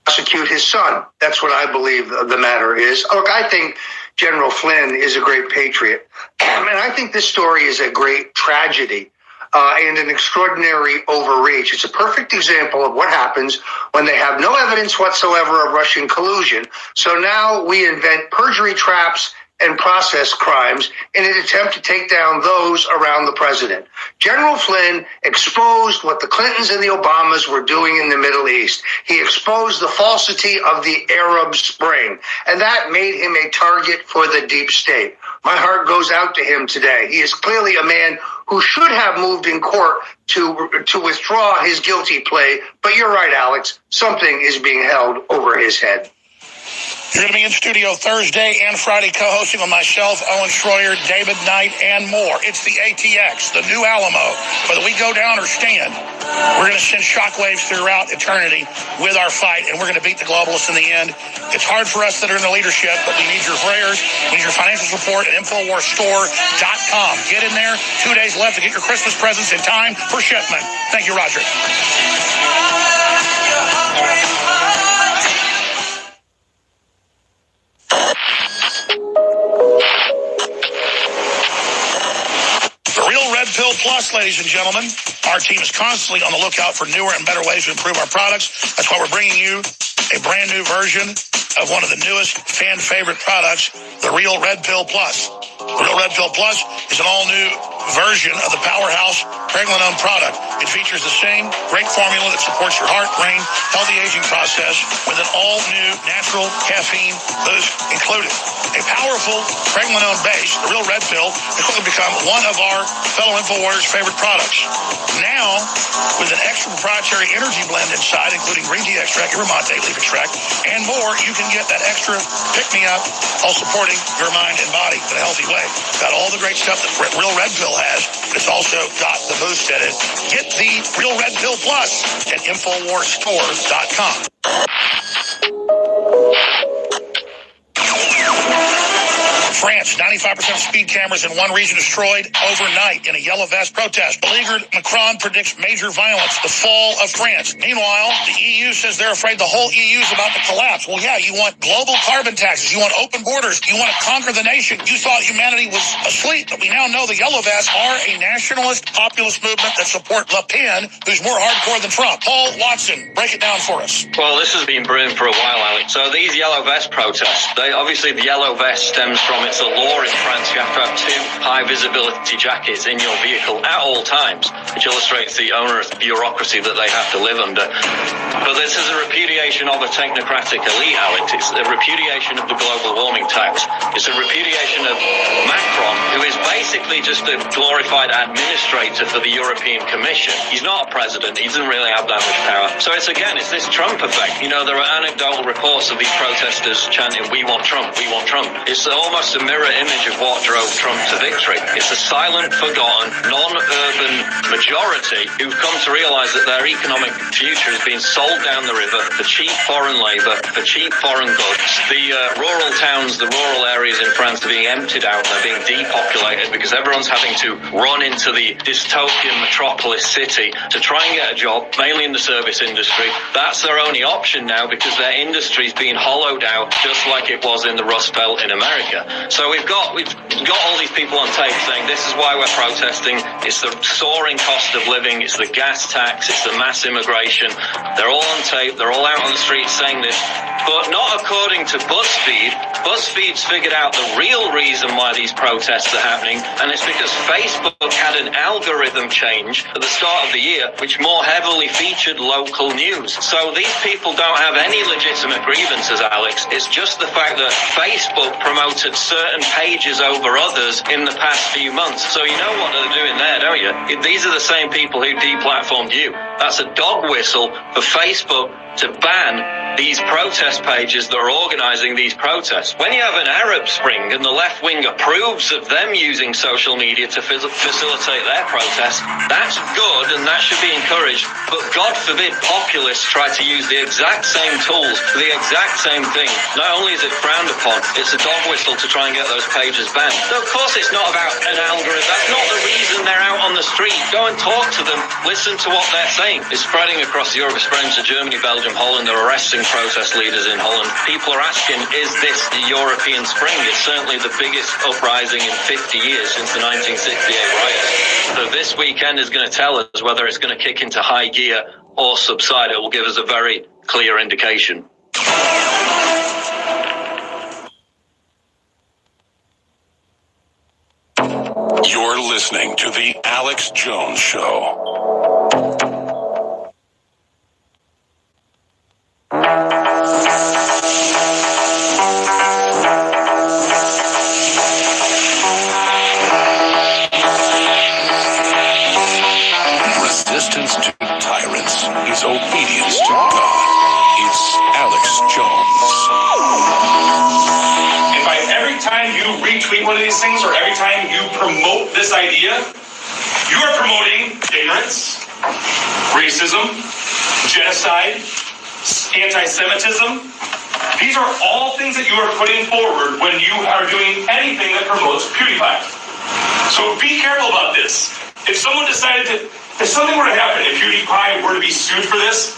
Prosecute his son. That's what I believe the matter is. Look, I think General Flynn is a great patriot. And I think this story is a great tragedy and an extraordinary overreach. It's a perfect example of what happens when they have no evidence whatsoever of Russian collusion. So now we invent perjury traps and process crimes in an attempt to take down those around the president. General Flynn exposed what the Clintons and the Obamas were doing in the Middle East. He exposed the falsity of the Arab Spring, and that made him a target for the deep state. My heart goes out to him today. He is clearly a man who should have moved in court to withdraw his guilty plea. But you're right, Alex. Something is being held over his head. You're going to be in studio Thursday and Friday co-hosting with myself, Owen Schroyer, David Knight, and more. It's the ATX, the new Alamo. Whether we go down or stand, we're going to send shockwaves throughout eternity with our fight, and we're going to beat the globalists in the end. It's hard for us that are in the leadership, but we need your prayers. We need your financial support at InfoWarsStore.com. Get in there. 2 days left to get your Christmas presents in time for shipment. Thank you, Roger. The Real Red Pill Plus, ladies and gentlemen. Our team is constantly on the lookout for newer and better ways to improve our products. That's why we're bringing you a brand new version of one of the newest fan favorite products, the Real Red Pill Plus. The Real Red Pill Plus is an all-new version of the powerhouse Pregnenolone product. It features the same great formula that supports your heart, brain, healthy aging process with an all-new natural caffeine boost included. A powerful Pregnenolone base, the Real Red Pill, has quickly become one of our fellow InfoWarriors' favorite products. Now, with an extra proprietary energy blend inside, including green tea extract, yerba mate leaf extract, and more, you can get that extra pick-me-up, all supporting your mind and body in a healthy way. Got all the great stuff that Real Red Pill has, but it's also got the boost in it. Get the Real Red Pill Plus at InfoWarsStore.com. France, 95% of speed cameras in one region destroyed overnight in a yellow vest protest. Beleaguered Macron predicts major violence, the fall of France. Meanwhile, the EU says they're afraid the whole EU is about to collapse. Well, yeah, you want global carbon taxes. You want open borders. You want to conquer the nation. You thought humanity was asleep, but we now know the yellow vests are a nationalist populist movement that support Le Pen, who's more hardcore than Trump. Paul Watson, break it down for us. Well, this has been brewing for a while, Alex. So these yellow vest protests, obviously the yellow vest stems from it's a law in France. You have to have 2 high visibility jackets in your vehicle at all times, which illustrates the onerous bureaucracy that they have to live under. But this is a repudiation of a technocratic elite, Alex. It's a repudiation of the global warming tax. It's a repudiation of Macron, who is basically just a glorified administrator for the European Commission. He's not a president. He doesn't really have that much power. So it's this Trump effect. You know, there are anecdotal reports of these protesters chanting, "We want Trump, we want Trump." It's almost a mirror image of what drove Trump to victory. It's a silent, forgotten, non-urban majority who've come to realize that their economic future is being sold down the river for cheap foreign labor, for cheap foreign goods. The rural towns, the rural areas in France are being emptied out. They're being depopulated because everyone's having to run into the dystopian metropolis city to try and get a job, mainly in the service industry. That's their only option now because their industry's being hollowed out just like it was in the Rust Belt in America. So we've got all these people on tape saying this is why we're protesting. It's the soaring cost of living. It's the gas tax. It's the mass immigration. They're all on tape. They're all out on the streets saying this, but not according to BuzzFeed. BuzzFeed's figured out the real reason why these protests are happening, and it's because Facebook had an algorithm change at the start of the year, which more heavily featured local news. So these people don't have any legitimate grievances, Alex. It's just the fact that Facebook promoted certain pages over others in the past few months. So you know what they're doing there, don't you? These are the same people who deplatformed you. That's a dog whistle for Facebook to ban these protest pages that are organizing these protests. When you have an Arab Spring and the left wing approves of them using social media to facilitate their protests, that's good and that should be encouraged. But God forbid populists try to use the exact same tools for the exact same thing. Not only is it frowned upon, it's a dog whistle to try and get those pages banned. So of course it's not about an algorithm. That's not the reason they're out on the street. Go and talk to them. Listen to what they're saying. It's spreading across Europe. It's spreading to Germany, Belgium, Holland. They're arresting protest leaders in Holland. People are asking, is this the European Spring? It's certainly the biggest uprising in 50 years since the 1968 riots. So this weekend is going to tell us whether it's going to kick into high gear or subside. It will give us a very clear indication. You're listening to The Alex Jones Show. Resistance to tyrants is obedience to God. It's Alex Jones. If every time you retweet one of these things or every time you promote this idea, you are promoting ignorance, racism, genocide, anti-Semitism. These are all things that you are putting forward when you are doing anything that promotes PewDiePie. So be careful about this. If something were to happen, if PewDiePie were to be sued for this,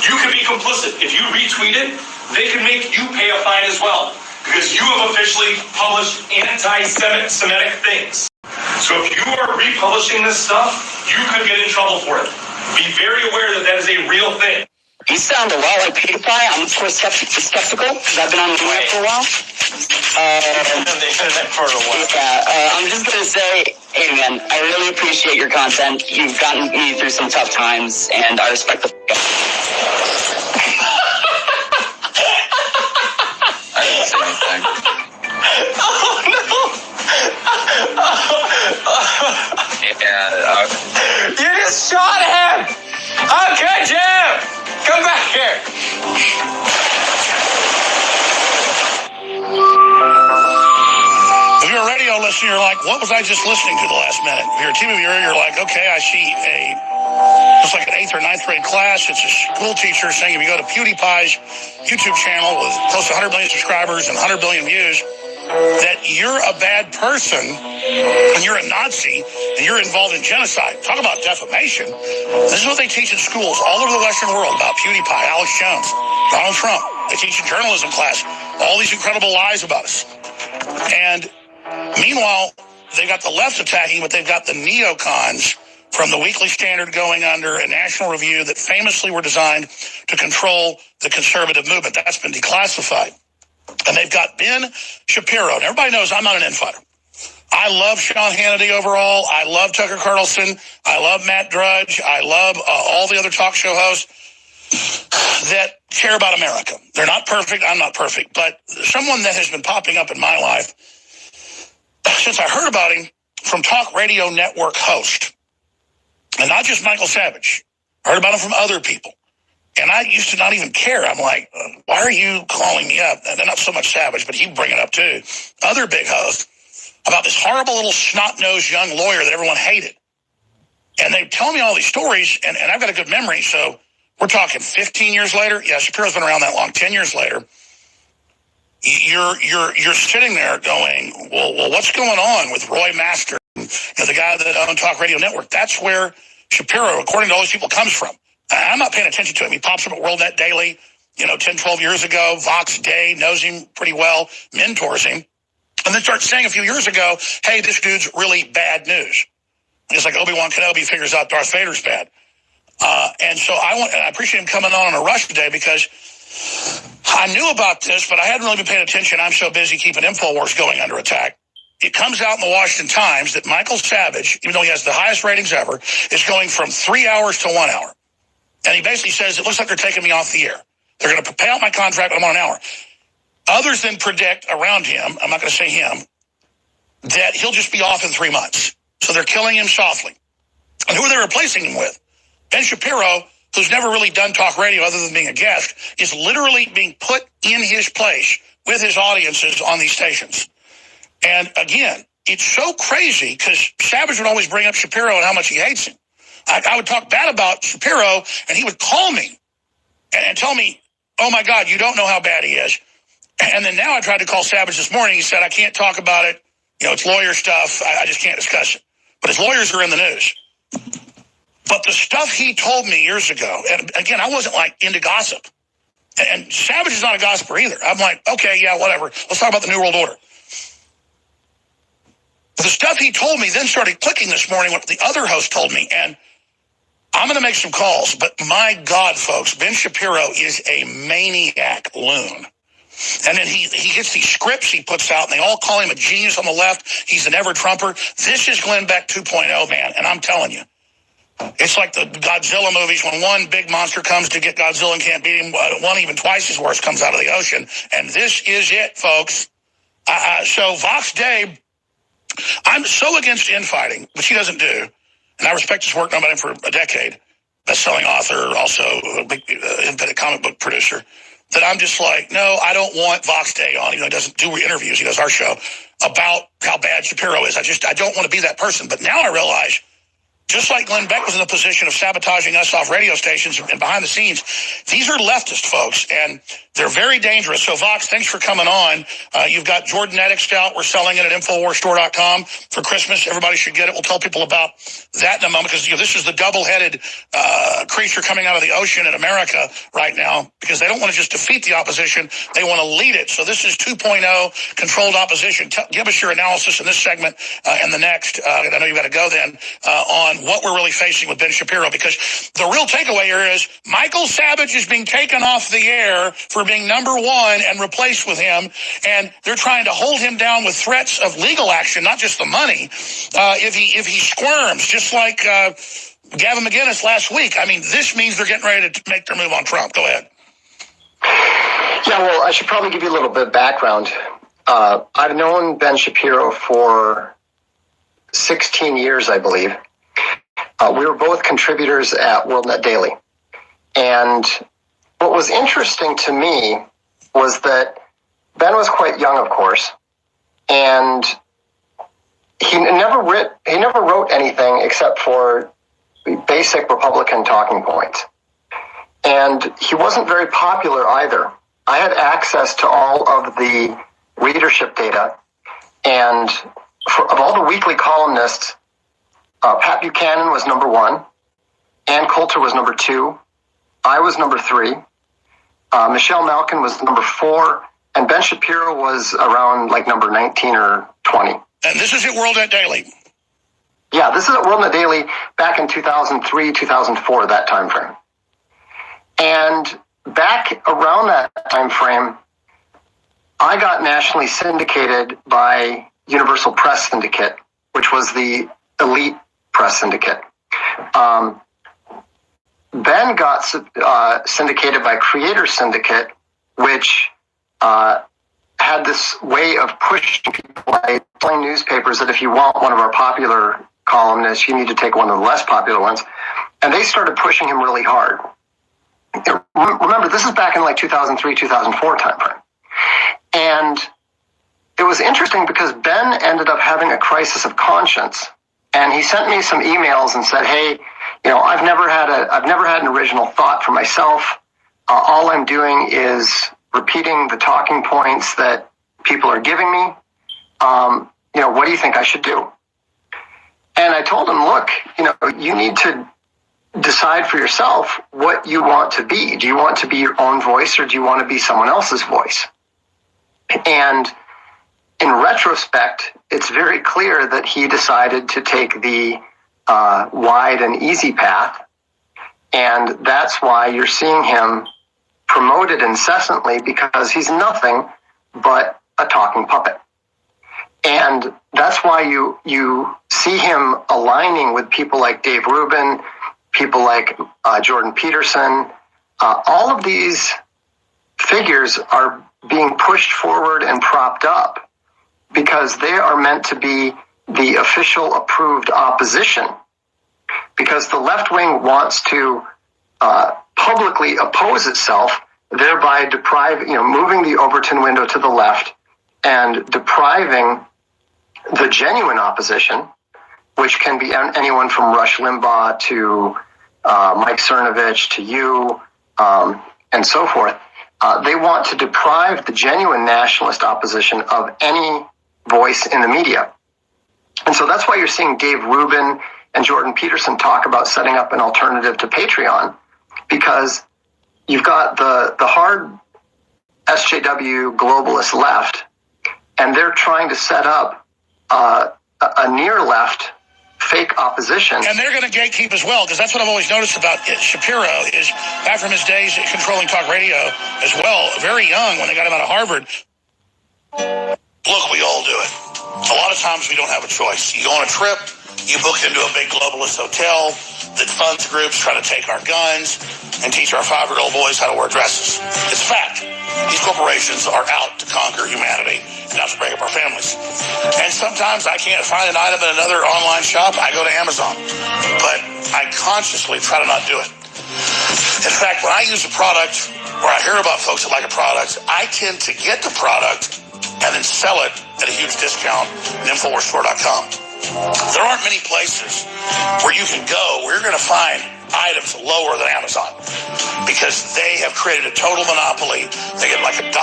you could be complicit. If you retweet it, they can make you pay a fine as well, because you have officially published anti-Semitic things. So if you are republishing this stuff, you could get in trouble for it. Be very aware that that is a real thing. You sound a lot like PewDiePie. I'm of course skeptical because I've been on the internet for a while. I'm just gonna say, hey man, I really appreciate your content. You've gotten me through some tough times, and I respect the. I didn't say anything. Oh no! You just shot him. Okay, Jim. Come back here. If you're a radio listener, you're like, what was I just listening to the last minute? If you're a TV viewer, you're like, okay, I see just like an 8th or 9th grade class. It's a school teacher saying if you go to PewDiePie's YouTube channel with close to 100 million subscribers and 100 billion views, that you're a bad person and you're a Nazi and you're involved in genocide. Talk about defamation. This is what they teach in schools all over the Western world about PewDiePie, Alex Jones, Donald Trump. They teach in journalism class all these incredible lies about us. And meanwhile, they've got the left attacking, but they've got the neocons from the Weekly Standard going under, a National Review that famously were designed to control the conservative movement. That's been declassified. And they've got Ben Shapiro. And everybody knows I'm not an infighter. I love Sean Hannity overall. I love Tucker Carlson. I love Matt Drudge. I love all the other talk show hosts that care about America. They're not perfect. I'm not perfect. But someone that has been popping up in my life since I heard about him from Talk Radio Network host, and not just Michael Savage. I heard about him from other people. And I used to not even care. I'm like, why are you calling me up? And not so much Savage, but he'd bring it up too. Other big host about this horrible little snot-nosed young lawyer that everyone hated. And they tell me all these stories, and I've got a good memory. So we're talking 15 years later. Yeah, Shapiro's been around that long. 10 years later, you're sitting there going, well, what's going on with Roy Master, the guy that owned Talk Radio Network? That's where Shapiro, according to all these people, comes from. I'm not paying attention to him. He pops up at WorldNet Daily, 10, 12 years ago. Vox Day knows him pretty well, mentors him. And then start saying a few years ago, hey, this dude's really bad news. It's like Obi-Wan Kenobi figures out Darth Vader's bad. And so I appreciate him coming on a rush today because I knew about this, but I hadn't really been paying attention. I'm so busy keeping InfoWars going under attack. It comes out in the Washington Times that Michael Savage, even though he has the highest ratings ever, is going from 3 hours to 1 hour. And he basically says, it looks like they're taking me off the air. They're going to pay out my contract, but I'm on an hour. Others then predict around him, I'm not going to say him, that he'll just be off in 3 months. So they're killing him softly. And who are they replacing him with? Ben Shapiro, who's never really done talk radio other than being a guest, is literally being put in his place with his audiences on these stations. And again, it's so crazy because Savage would always bring up Shapiro and how much he hates him. I would talk bad about Shapiro, and he would call me and tell me, oh, my God, you don't know how bad he is. And then now I tried to call Savage this morning. He said, I can't talk about it. You know, it's lawyer stuff. I just can't discuss it. But his lawyers are in the news. But the stuff he told me years ago, and again, I wasn't like into gossip. And Savage is not a gossiper either. I'm like, okay, yeah, whatever. Let's talk about the New World Order. The stuff he told me then started clicking this morning what the other host told me. And I'm going to make some calls. But my God, folks, Ben Shapiro is a maniac loon. And then he gets these scripts he puts out, and they all call him a genius on the left. He's an ever-Trumper. This is Glenn Beck 2.0, man. And I'm telling you, it's like the Godzilla movies when one big monster comes to get Godzilla and can't beat him. One even twice as worse comes out of the ocean. And this is it, folks. So Vox Day, I'm so against infighting, which he doesn't do. And I respect his work. I've known him for a decade. Best-selling author, also a big independent comic book producer. That I'm just like, no, I don't want Vox Day on. You know, he doesn't do interviews. He does our show about how bad Shapiro is. I don't want to be that person. But now I realize, just like Glenn Beck was in the position of sabotaging us off radio stations and behind the scenes, these are leftist folks, and they're very dangerous. So, Vox, thanks for coming on. You've got Jordanetic Stout. We're selling it at InfoWarsStore.com for Christmas. Everybody should get it. We'll tell people about that in a moment because this is the double-headed creature coming out of the ocean in America right now because they don't want to just defeat the opposition. They want to lead it. So this is 2.0 controlled opposition. Give us your analysis in this segment and the next. I know you've got to go then on what we're really facing with Ben Shapiro because the real takeaway here is Michael Savage is being taken off the air for being number one and replaced with him, and they're trying to hold him down with threats of legal action, not just the money, if he squirms, just like Gavin McInnes last week. I mean, this means they're getting ready to make their move on Trump. Go ahead. Yeah, well, I should probably give you a little bit of background. I've known Ben Shapiro for 16 years, I believe. We were both contributors at WorldNet Daily. And what was interesting to me was that Ben was quite young, of course, and he never wrote anything except for basic Republican talking points. And he wasn't very popular either. I had access to all of the readership data, and of all the weekly columnists, Pat Buchanan was number one, Ann Coulter was number two, I was number three, Michelle Malkin was number four, and Ben Shapiro was around like number 19 or 20. And this is at WorldNet Daily. Yeah, this is at WorldNet Daily back in 2003, 2004, that time frame. And back around that time frame, I got nationally syndicated by Universal Press Syndicate, which was the elite press syndicate. Ben got syndicated by Creator Syndicate, which had this way of pushing people by telling newspapers that if you want one of our popular columnists, you need to take one of the less popular ones. And they started pushing him really hard. Remember, this is back in like 2003, 2004 timeframe. And it was interesting because Ben ended up having a crisis of conscience. And he sent me some emails and said, hey, you know, I've never had an original thought for myself. All I'm doing is repeating the talking points that people are giving me. You know, what do you think I should do? And I told him, look, you know, you need to decide for yourself what you want to be. Do you want to be your own voice or do you want to be someone else's voice? And in retrospect, it's very clear that he decided to take the wide and easy path. And that's why you're seeing him promoted incessantly, because he's nothing but a talking puppet. And that's why you see him aligning with people like Dave Rubin, people like Jordan Peterson. All of these figures are being pushed forward and propped up because they are meant to be the official approved opposition. Because the left wing wants to publicly oppose itself, thereby moving the Overton window to the left and depriving the genuine opposition, which can be anyone from Rush Limbaugh to Mike Cernovich to you and so forth. They want to deprive the genuine nationalist opposition of any voice in the media. And so that's why you're seeing Dave Rubin and Jordan Peterson talk about setting up an alternative to Patreon, because you've got the hard SJW globalist left, and they're trying to set up a near left fake opposition. And they're going to gatekeep as well, because that's what I've always noticed about Shapiro is back from his days at controlling talk radio as well, very young when they got him out of Harvard. Look, we all do it. A lot of times we don't have a choice. You go on a trip, you book into a big globalist hotel that funds groups trying to take our guns and teach our 5-year-old boys how to wear dresses. It's a fact. These corporations are out to conquer humanity and not to break up our families. And sometimes I can't find an item in another online shop. I go to Amazon. But I consciously try to not do it. In fact, when I use a product or I hear about folks that like a product, I tend to get the product and then sell it at a huge discount at InfoWarsStore.com. There aren't many places where you can go where you're going to find items lower than Amazon, because they have created a total monopoly. They get like $1.48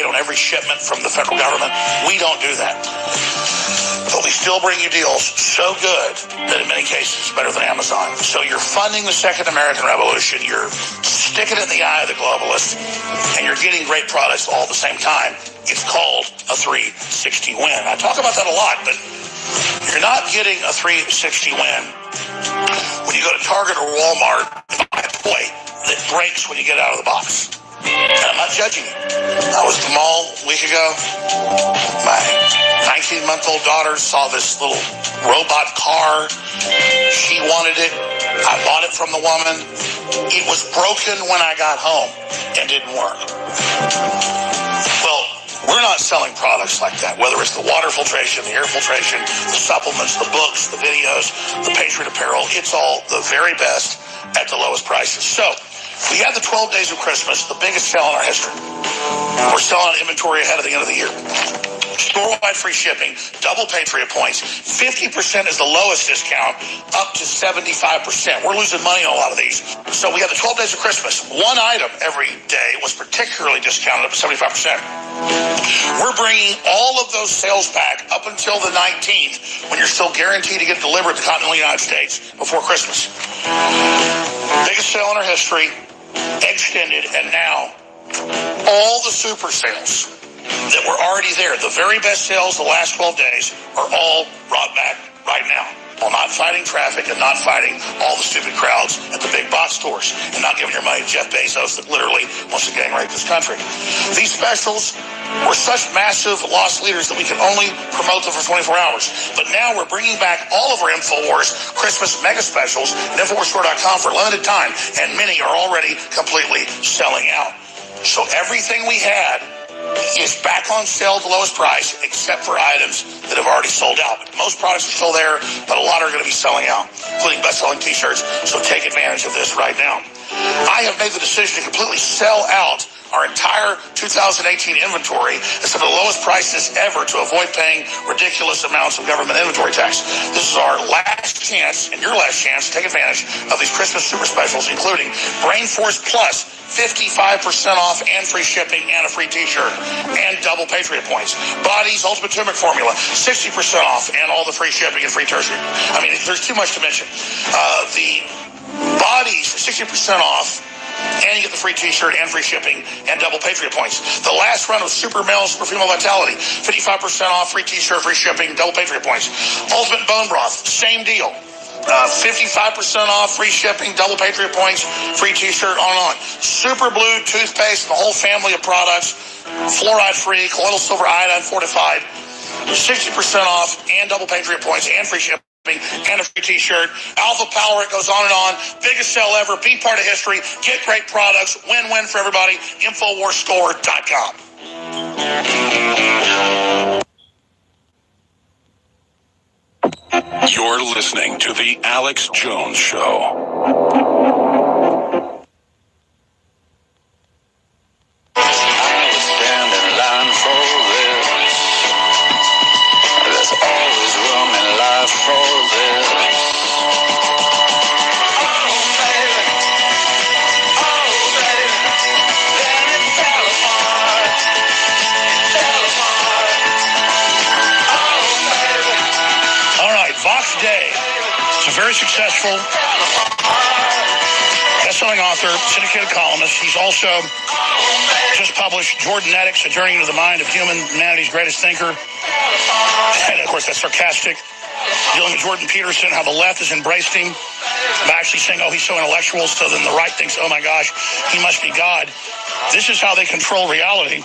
on every shipment from the federal government. We don't do that. But we still bring you deals so good that in many cases it's better than Amazon. So you're funding the Second American Revolution, you're sticking it in the eye of the globalists, and you're getting great products all at the same time. It's called a 360 win. I talk about that a lot, but you're not getting a 360 win when you go to Target or Walmart and buy a toy that breaks when you get out of the box. And I'm not judging you. I was at the mall a week ago. My 19-month-old daughter saw this little robot car. She wanted it. I bought it from the woman. It was broken when I got home and didn't work. Well, we're not selling products like that, whether it's the water filtration, the air filtration, the supplements, the books, the videos, the Patriot apparel. It's all the very best at the lowest prices. So we have the 12 days of Christmas, the biggest sale in our history. We're selling inventory ahead of the end of the year. Store-wide free shipping, double Patriot points, 50% is the lowest discount, up to 75%. We're losing money on a lot of these. So we have the 12 days of Christmas. One item every day was particularly discounted up to 75%. We're bringing all of those sales back up until the 19th, when you're still guaranteed to get delivered to the continental United States before Christmas. Biggest sale in our history, extended, and now all the super sales that were already there, the very best sales the last 12 days, are all brought back right now, while not fighting traffic and not fighting all the stupid crowds at the big box stores and not giving your money to Jeff Bezos that literally wants to gang rape this country. These specials were such massive loss leaders that we could only promote them for 24 hours. But now we're bringing back all of our InfoWars Christmas mega specials at InfoWarsStore.com for a limited time, and many are already completely selling out. So everything we had is back on sale at the lowest price, except for items that have already sold out. Most products are still there, but a lot are going to be selling out, including best-selling t-shirts, so take advantage of this right now. I have made the decision to completely sell out our entire 2018 inventory at some of the lowest prices ever to avoid paying ridiculous amounts of government inventory tax. This is our last chance, and your last chance, to take advantage of these Christmas super specials, including Brain Force Plus, 55% off and free shipping and a free t-shirt and double Patriot points. Body's Ultimate Turmeric Formula, 60% off and all the free shipping and free t-shirt. I mean, there's too much to mention. The Body's 60% off And you get the free t-shirt and free shipping and double Patriot points. The last run of Super Male, Super Female Vitality, 55% off, free t-shirt, free shipping, double Patriot points. Ultimate Bone Broth, same deal. 55% off, free shipping, double Patriot points, free t-shirt, on. Super Blue toothpaste, the whole family of products, fluoride free, colloidal silver iodine fortified, 60% off and double Patriot points and free shipping and a free t-shirt. Alpha Power, it goes on and on. Biggest sale ever. Be part of history. Get great products. Win-win for everybody. InfoWarsStore.com. You're listening to The Alex Jones Show. Vox Day. It's a very successful best-selling author, syndicated columnist. He's also just published Jordanetics, A Journey into the Mind of Humanity's Greatest Thinker. And, of course, that's sarcastic. Dealing with Jordan Peterson, how the left has embraced him by actually saying, oh, he's so intellectual, so then the right thinks, oh, my gosh, he must be God. This is how they control reality.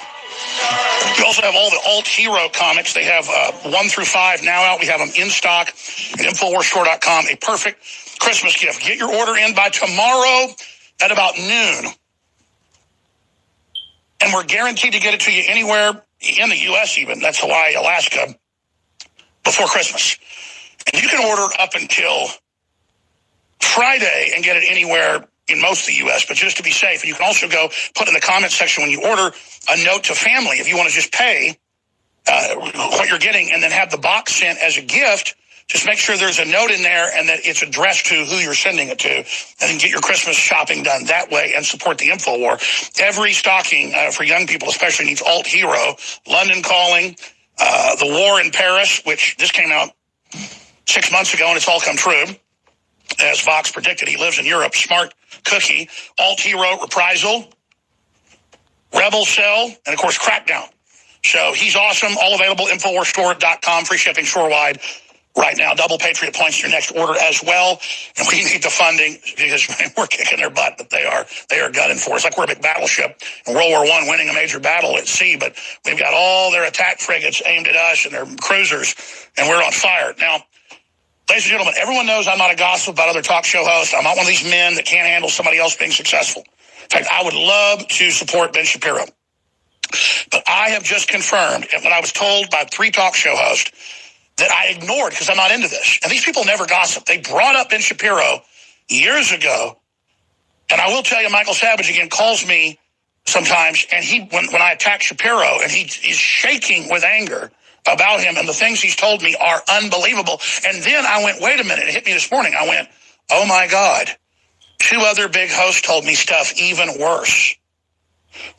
We also have all the alt hero comics. They have 1 through 5 now out. We have them in stock at InfoWarsStore.com. A perfect Christmas gift. Get your order in by tomorrow at about noon. And we're guaranteed to get it to you anywhere in the U.S. even. That's Hawaii, Alaska, before Christmas. And you can order up until Friday and get it anywhere in most of the U.S., but just to be safe. And you can also go put in the comment section when you order a note to family if you want to just pay what you're getting and then have the box sent as a gift. Just make sure there's a note in there and that it's addressed to who you're sending it to, and then get your Christmas shopping done that way and support the InfoWar. Every stocking for young people especially needs alt hero. London Calling, The War in Paris, which this came out 6 months ago and it's all come true. As Vox predicted, he lives in Europe. Smart Cookie, Alt Hero, Reprisal, Rebel Cell, and, of course, Crackdown. So he's awesome. All available, InfoWarsStore.com. Free shipping store-wide right now. Double Patriot points in your next order as well. And we need the funding because we're kicking their butt, but they are gunning for us. Like we're a big battleship in World War I winning a major battle at sea, but we've got all their attack frigates aimed at us and their cruisers, and we're on fire. Now, ladies and gentlemen, everyone knows I'm not a gossip about other talk show hosts. I'm not one of these men that can't handle somebody else being successful. In fact, I would love to support Ben Shapiro. But I have just confirmed, and when I was told by 3 talk show hosts that I ignored because I'm not into this. And these people never gossip. They brought up Ben Shapiro years ago. And I will tell you, Michael Savage, again, calls me sometimes, and when I attack Shapiro, and he's shaking with anger about him, and the things he's told me are unbelievable. And then I went, wait a minute, it hit me this morning. I went, oh my God, 2 other big hosts told me stuff even worse.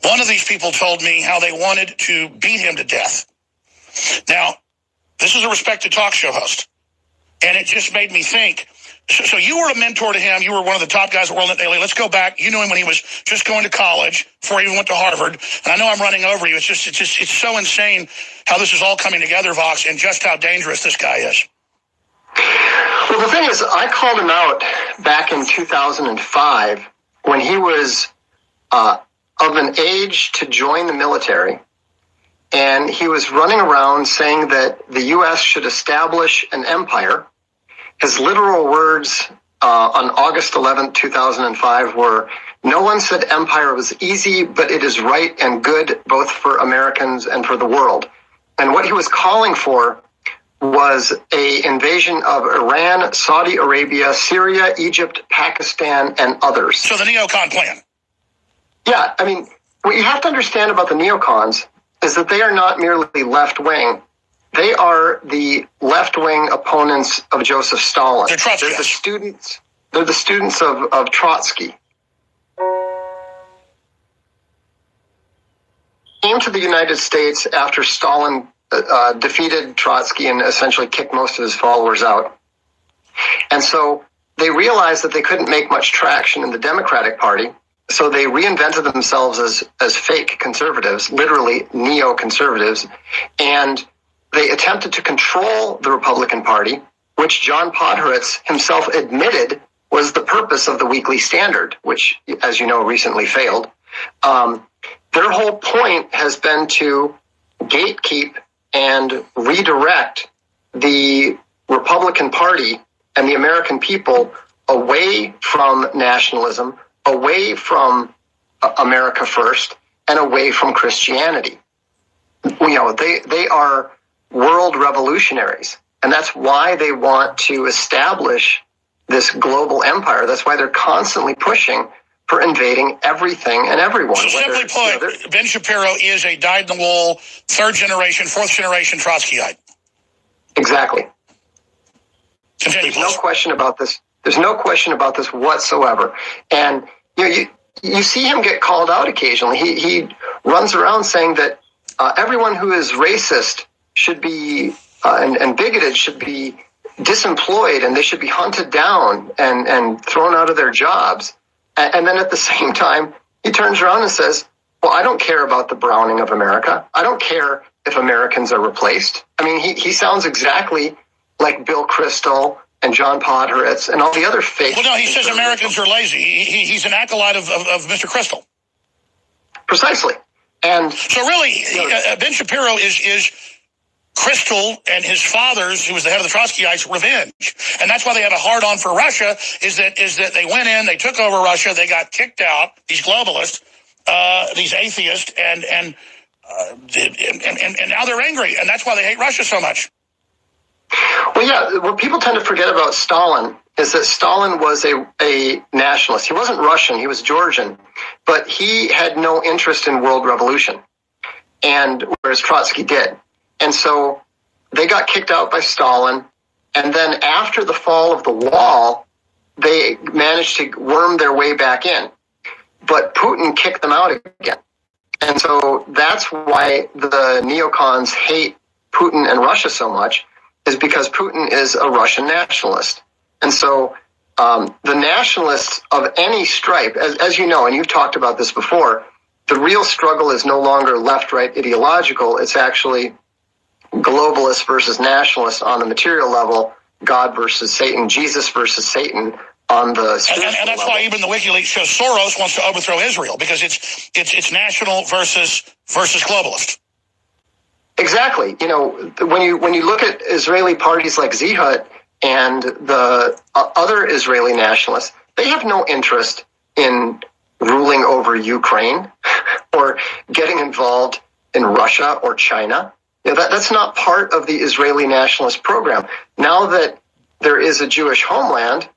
One of these people told me how they wanted to beat him to death. Now, this is a respected talk show host, and it just made me think. So you were a mentor to him. You were one of the top guys at WorldNet Daily. Let's go back. You knew him when he was just going to college, before he even went to Harvard. And I know I'm running over you. It's so insane how this is all coming together, Vox, and just how dangerous this guy is. Well, the thing is, I called him out back in 2005 when he was of an age to join the military. And he was running around saying that the U.S. should establish an empire. His literal words on August 11, 2005 were, "No one said empire was easy, but it is right and good both for Americans and for the world." And what he was calling for was an invasion of Iran, Saudi Arabia, Syria, Egypt, Pakistan, and others. So the neocon plan. Yeah, I mean, what you have to understand about the neocons is that they are not merely left-wing. They are the left-wing opponents of Joseph Stalin. They're the students of Trotsky. Came to the United States after Stalin defeated Trotsky and essentially kicked most of his followers out. And so they realized that they couldn't make much traction in the Democratic Party, so they reinvented themselves as fake conservatives, literally neoconservatives, and they attempted to control the Republican Party, which John Podhoretz himself admitted was the purpose of the Weekly Standard, which, as you know, recently failed. Their whole point has been to gatekeep and redirect the Republican Party and the American people away from nationalism, away from America first, and away from Christianity. They are world revolutionaries, and that's why they want to establish this global empire. That's why they're constantly pushing for invading everything and everyone. So simply put, Ben Shapiro is a dyed-in-the-wool, third-generation, fourth-generation Trotskyite. Exactly. Continue, There's no question about this. There's no question about this whatsoever. And you see him get called out occasionally. He runs around saying that everyone who is racist should be and bigoted should be disemployed, and they should be hunted down and thrown out of their jobs. And then at the same time, he turns around and says, well, I don't care about the browning of America. I don't care if Americans are replaced. I mean, he sounds exactly like Bill Kristol and John Podhoretz and all the other fake. Well, no, he says Americans are lazy. He's an acolyte of Mr. Kristol. Precisely. And so really, Ben Shapiro is Kristol and his father's, who was the head of the Trotskyites, revenge. And that's why they had a hard-on for Russia, is that they went in, they took over Russia, they got kicked out, these globalists, these atheists, and now they're angry. And that's why they hate Russia so much. Well, yeah, what people tend to forget about Stalin is that Stalin was a nationalist. He wasn't Russian, he was Georgian, but he had no interest in world revolution, and whereas Trotsky did. And so they got kicked out by Stalin, and then after the fall of the wall, they managed to worm their way back in. But Putin kicked them out again. And so that's why the neocons hate Putin and Russia so much, is because Putin is a Russian nationalist. And so the nationalists of any stripe, as you know, and you've talked about this before, the real struggle is no longer left-right ideological. It's actually globalists versus nationalists on the material level, God versus Satan, Jesus versus Satan on the spiritual and that's level. why even the WikiLeaks shows Soros wants to overthrow Israel, because it's national versus globalist. Exactly. When you look at Israeli parties like Zihut and the other Israeli nationalists, they have no interest in ruling over Ukraine or getting involved in Russia or China. That's not part of the Israeli nationalist program. Now that there is a Jewish homeland,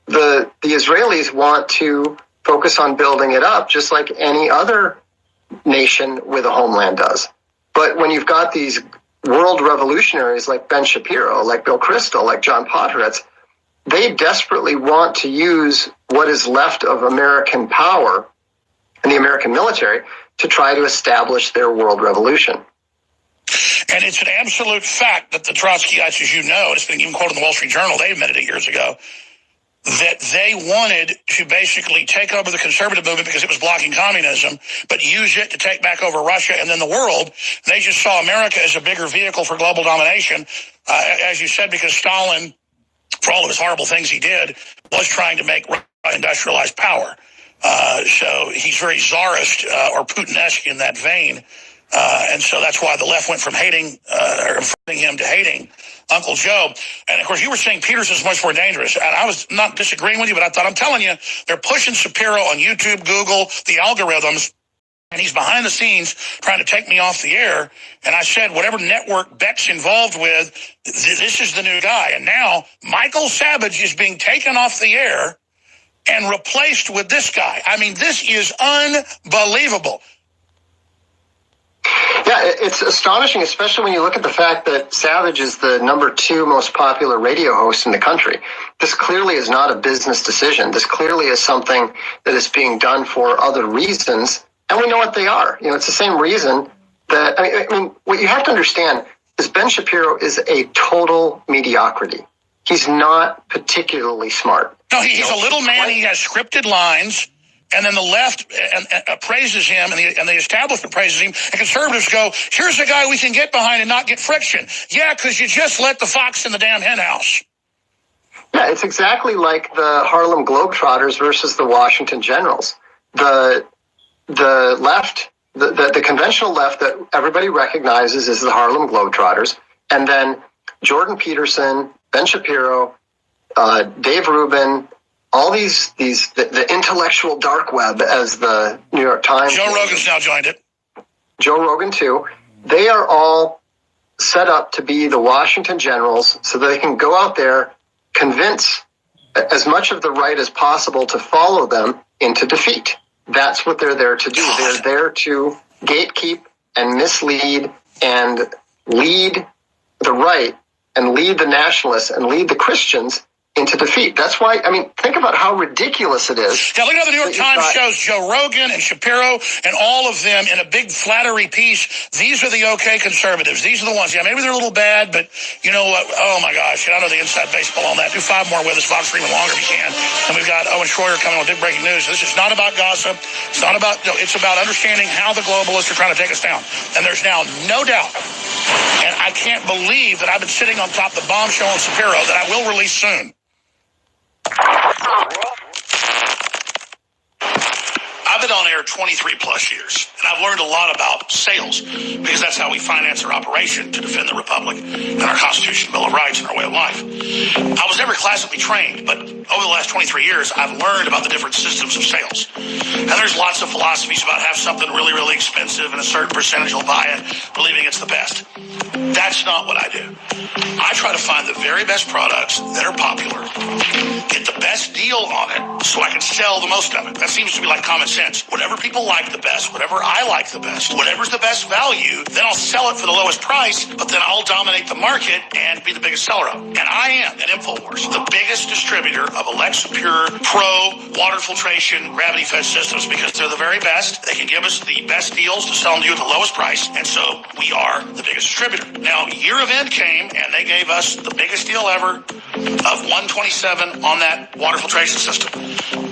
the Israelis want to focus on building it up, just like any other nation with a homeland does. But when you've got these world revolutionaries like Ben Shapiro, like Bill Kristol, like John Podhoretz, they desperately want to use what is left of American power and the American military to try to establish their world revolution. And it's an absolute fact that the Trotskyites, as you know, it's been even quoted in the Wall Street Journal, they admitted it years ago, that they wanted to basically take over the conservative movement because it was blocking communism, but use it to take back over Russia and then the world. They just saw America as a bigger vehicle for global domination, as you said, because Stalin, for all of his horrible things he did, was trying to make Russia industrialized power. So he's very czarist or Putin-esque in that vein. And so that's why the left went from hating him to hating Uncle Joe. And of course, you were saying Peterson is much more dangerous. And I was not disagreeing with you, but I thought, I'm telling you, they're pushing Shapiro on YouTube, Google, the algorithms, and he's behind the scenes trying to take me off the air. And I said, whatever network Beck's involved with, this is the new guy. And now Michael Savage is being taken off the air and replaced with this guy. I mean, this is unbelievable. Yeah, it's astonishing, especially when you look at the fact that Savage is the #2 most popular radio host in the country. This clearly is not a business decision. This clearly is something that is being done for other reasons, and we know what they are. It's the same reason that, I mean, what you have to understand is Ben Shapiro is a total mediocrity. He's not particularly smart. No, he's a little man. He has scripted lines. And then the left praises him, and the establishment praises him, and conservatives go, here's a guy we can get behind and not get friction. Yeah, because you just let the fox in the damn hen house. Yeah, it's exactly like the Harlem Globetrotters versus the Washington Generals. The left, the conventional left that everybody recognizes is the Harlem Globetrotters, and then Jordan Peterson, Ben Shapiro, Dave Rubin, all the intellectual dark web, as the New York Times. Joe Rogan's now joined it. Joe Rogan too. They are all set up to be the Washington Generals, so they can go out there, convince as much of the right as possible to follow them into defeat. That's what they're there to do. They're there to gatekeep and mislead and lead the right and lead the nationalists and lead the Christians into defeat. That's why, I mean, think about how ridiculous it is. Yeah, look at how the New York Times shows Joe Rogan and Shapiro and all of them in a big flattery piece. These are the okay conservatives. These are the ones. Yeah, maybe they're a little bad, but you know what? Oh, my gosh. I know the inside baseball on that. Do 5 more with us, Fox, for even longer if you can. And we've got Owen Schroyer coming with big breaking news. This is not about gossip. It's not about, it's about understanding how the globalists are trying to take us down. And there's now no doubt, and I can't believe that I've been sitting on top of the bombshell on Shapiro that I will release soon. I've been on air 23 plus years, and I've learned a lot about sales because that's how we finance our operation to defend the Republic and our Constitution, Bill of Rights, and our way of life. I was never classically trained, but over the last 23 years, I've learned about the different systems of sales. And there's lots of philosophies about have something really, really expensive and a certain percentage will buy it, believing it's the best. That's not what I do. I try to find the very best products that are popular, get the best deal on it so I can sell the most of it. That seems to be like common sense. Whatever people like the best, whatever I like the best, whatever's the best value, then I'll sell it for the lowest price, but then I'll dominate the market and be the biggest seller of it. And I am, at InfoWars, the biggest distributor of Alexa Pure Pro water filtration gravity-fed systems because they're the very best. They can give us the best deals to sell them to you at the lowest price, and so we are the biggest distributor. Now, year of end came, and they gave us the biggest deal ever of $127 on that water filtration system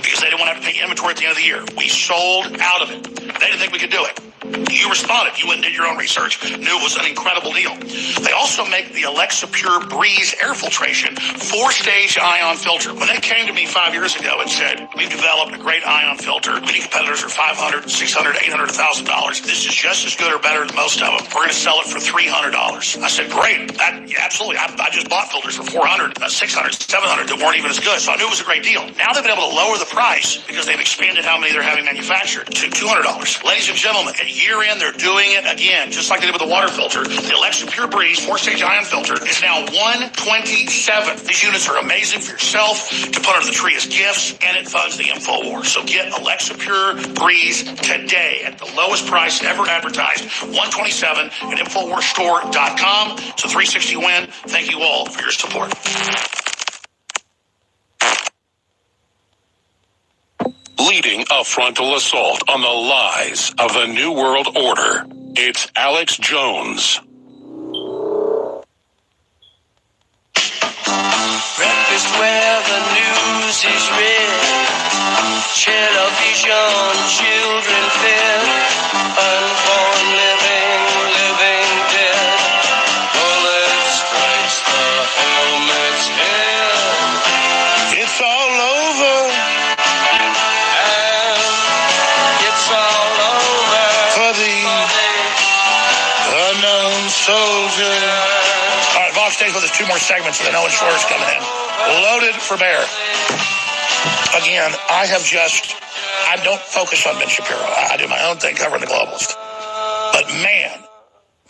because they didn't want to have to pay inventory at the end of the year. We sold out of it. They didn't think we could do it. You responded. You went and did your own research. Knew it was an incredible deal. They also make the Alexa Pure Breeze air filtration 4-stage ion filter. When they came to me 5 years ago and said, we've developed a great ion filter. Many competitors are $500, $600, $800, $1,000. This is just as good or better than most of them. We're going to sell it for $300. I said, great. Yeah, absolutely. I just bought filters for $400, $600, $700 that weren't even as good. So I knew it was a great deal. Now they've been able to lower the price because they've expanded how many they're having manufactured to $200. Ladies and gentlemen, at year end, they're doing it again, just like they did with the water filter. The Alexa Pure Breeze 4-stage ion filter is now $127. These units are amazing for yourself to put under the tree as gifts, and it funds the InfoWars. So get Alexa Pure Breeze today at the lowest price ever advertised, $127 at InfoWarsStore.com. It's a 360 win. Thank you all for your support. Leading a frontal assault on the lies of the New World Order, it's Alex Jones. Breakfast where the news is read, television, children fed, unborn living dead. Bullet strikes the helmet's head. It's all over. Soldier. All right, Vox stays with us 2 more segments, and then Owen Schroyer's coming in. Loaded for bear. Again, I don't focus on Ben Shapiro. I do my own thing covering the globalist. But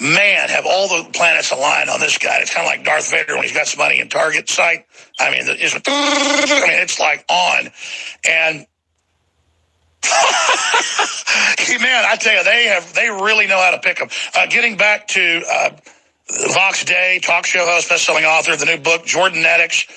man, have all the planets aligned on this guy. It's kind of like Darth Vader when he's got some money in target sight. I mean, it's like on. And man, I tell you, they really know how to pick them. Getting back to Vox Day, talk show host, best-selling author of the new book, Jordan Netics,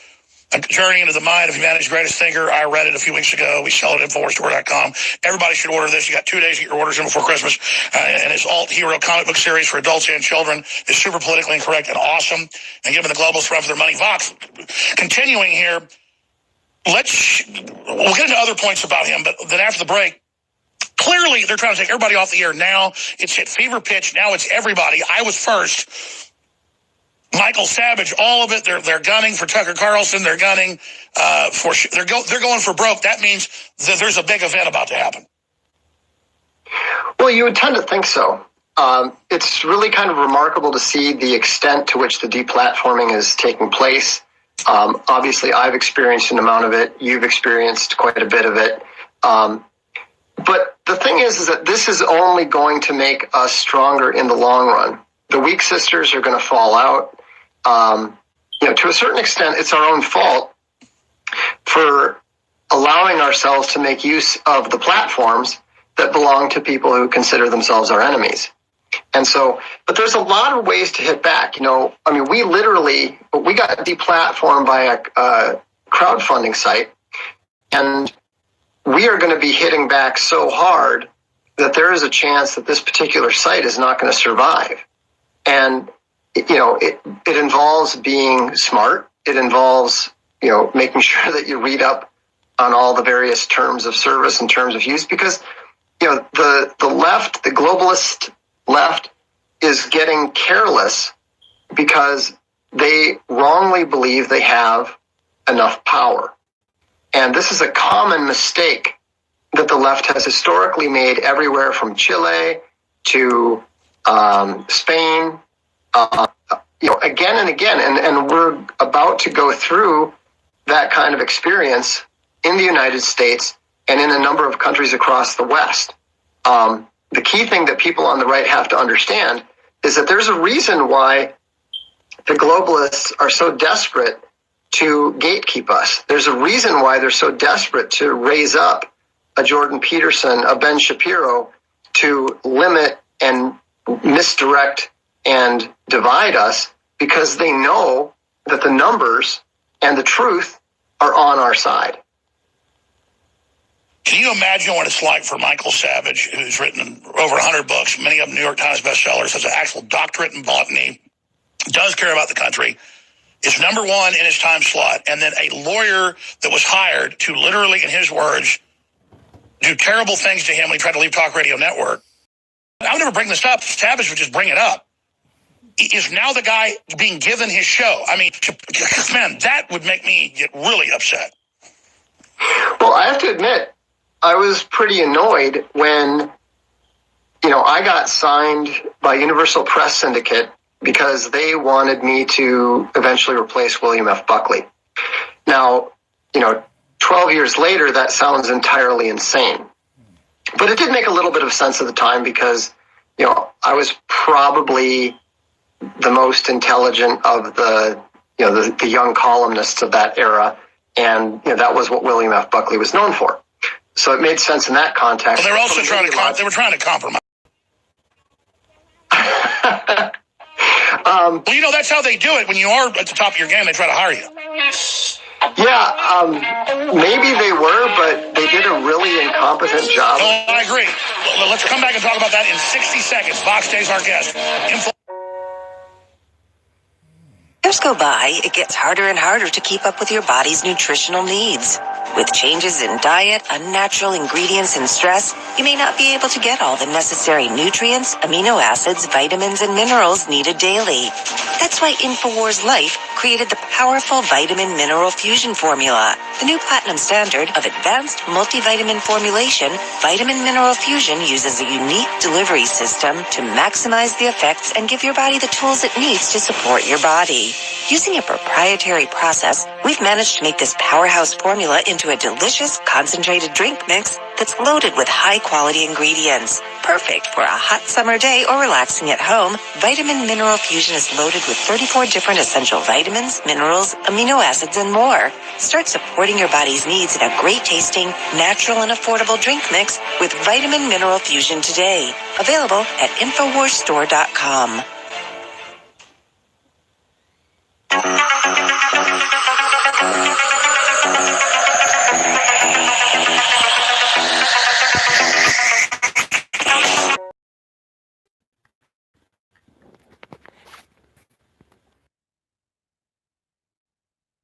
A Journey into the Mind of Humanity's Greatest Thinker. I read it a few weeks ago. We sell it at InfoWarsStore.com. Everybody should order this. You got 2 days to get your orders in before Christmas. And his alt-hero comic book series for adults and children is super politically incorrect and awesome and giving the globalists run for their money. Vox, continuing here, we'll get into other points about him, but then after the break, clearly they're trying to take everybody off the air now. It's hit fever pitch. Now it's everybody. I was first. Michael Savage, all of it. They're gunning for Tucker Carlson. They're gunning they're going for broke. That means that there's a big event about to happen. Well, you would tend to think so. It's really kind of remarkable to see the extent to which the deplatforming is taking place. Obviously, I've experienced an amount of it. You've experienced quite a bit of it. But the thing is that this is only going to make us stronger in the long run. The weak sisters are going to fall out. To a certain extent, it's our own fault for allowing ourselves to make use of the platforms that belong to people who consider themselves our enemies. And so, but there's a lot of ways to hit back. We got deplatformed by a crowdfunding site, and we are going to be hitting back so hard that there is a chance that this particular site is not going to survive. And, it involves being smart. It involves, making sure that you read up on all the various terms of service and terms of use, because, the left, the globalist left, is getting careless because they wrongly believe they have enough power. And this is a common mistake that the left has historically made everywhere from Chile to Spain, again and again. And we're about to go through that kind of experience in the United States and in a number of countries across the West. The key thing that people on the right have to understand is that there's a reason why the globalists are so desperate to gatekeep us. There's a reason why they're so desperate to raise up a Jordan Peterson, a Ben Shapiro, to limit and misdirect and divide us, because they know that the numbers and the truth are on our side. Can you imagine what it's like for Michael Savage, who's written over 100 books, many of them New York Times bestsellers, has an actual doctorate in botany, does care about the country, is number one in his time slot, and then a lawyer that was hired to literally, in his words, do terrible things to him when he tried to leave Talk Radio Network. I would never bring this up. Savage would just bring it up. He is now the guy being given his show. I mean, man, that would make me get really upset. Well, I have to admit, I was pretty annoyed when, I got signed by Universal Press Syndicate because they wanted me to eventually replace William F. Buckley. Now, 12 years later, that sounds entirely insane. But it did make a little bit of sense at the time because, I was probably the most intelligent of the young columnists of that era. And, that was what William F. Buckley was known for. So it made sense in that context. Well, they were also trying to compromise. Well, that's how they do it. When you are at the top of your game, they try to hire you. Yeah, maybe they were, but they did a really incompetent job. Oh, I agree. Well, let's come back and talk about that in 60 seconds. Box Day's our guest. Years go by, it gets harder and harder to keep up with your body's nutritional needs. With changes in diet, unnatural ingredients, and stress, you may not be able to get all the necessary nutrients, amino acids, vitamins, and minerals needed daily. That's why InfoWars Life created the powerful Vitamin Mineral Fusion Formula. The new platinum standard of advanced multivitamin formulation, Vitamin Mineral Fusion uses a unique delivery system to maximize the effects and give your body the tools it needs to support your body. Using a proprietary process, we've managed to make this powerhouse formula into a delicious concentrated drink mix that's loaded with high-quality ingredients. Perfect for a hot summer day or relaxing at home, Vitamin Mineral Fusion is loaded with 34 different essential vitamins, minerals, amino acids, and more. Start supporting your body's needs in a great-tasting, natural, and affordable drink mix with Vitamin Mineral Fusion today. Available at InfoWarsStore.com.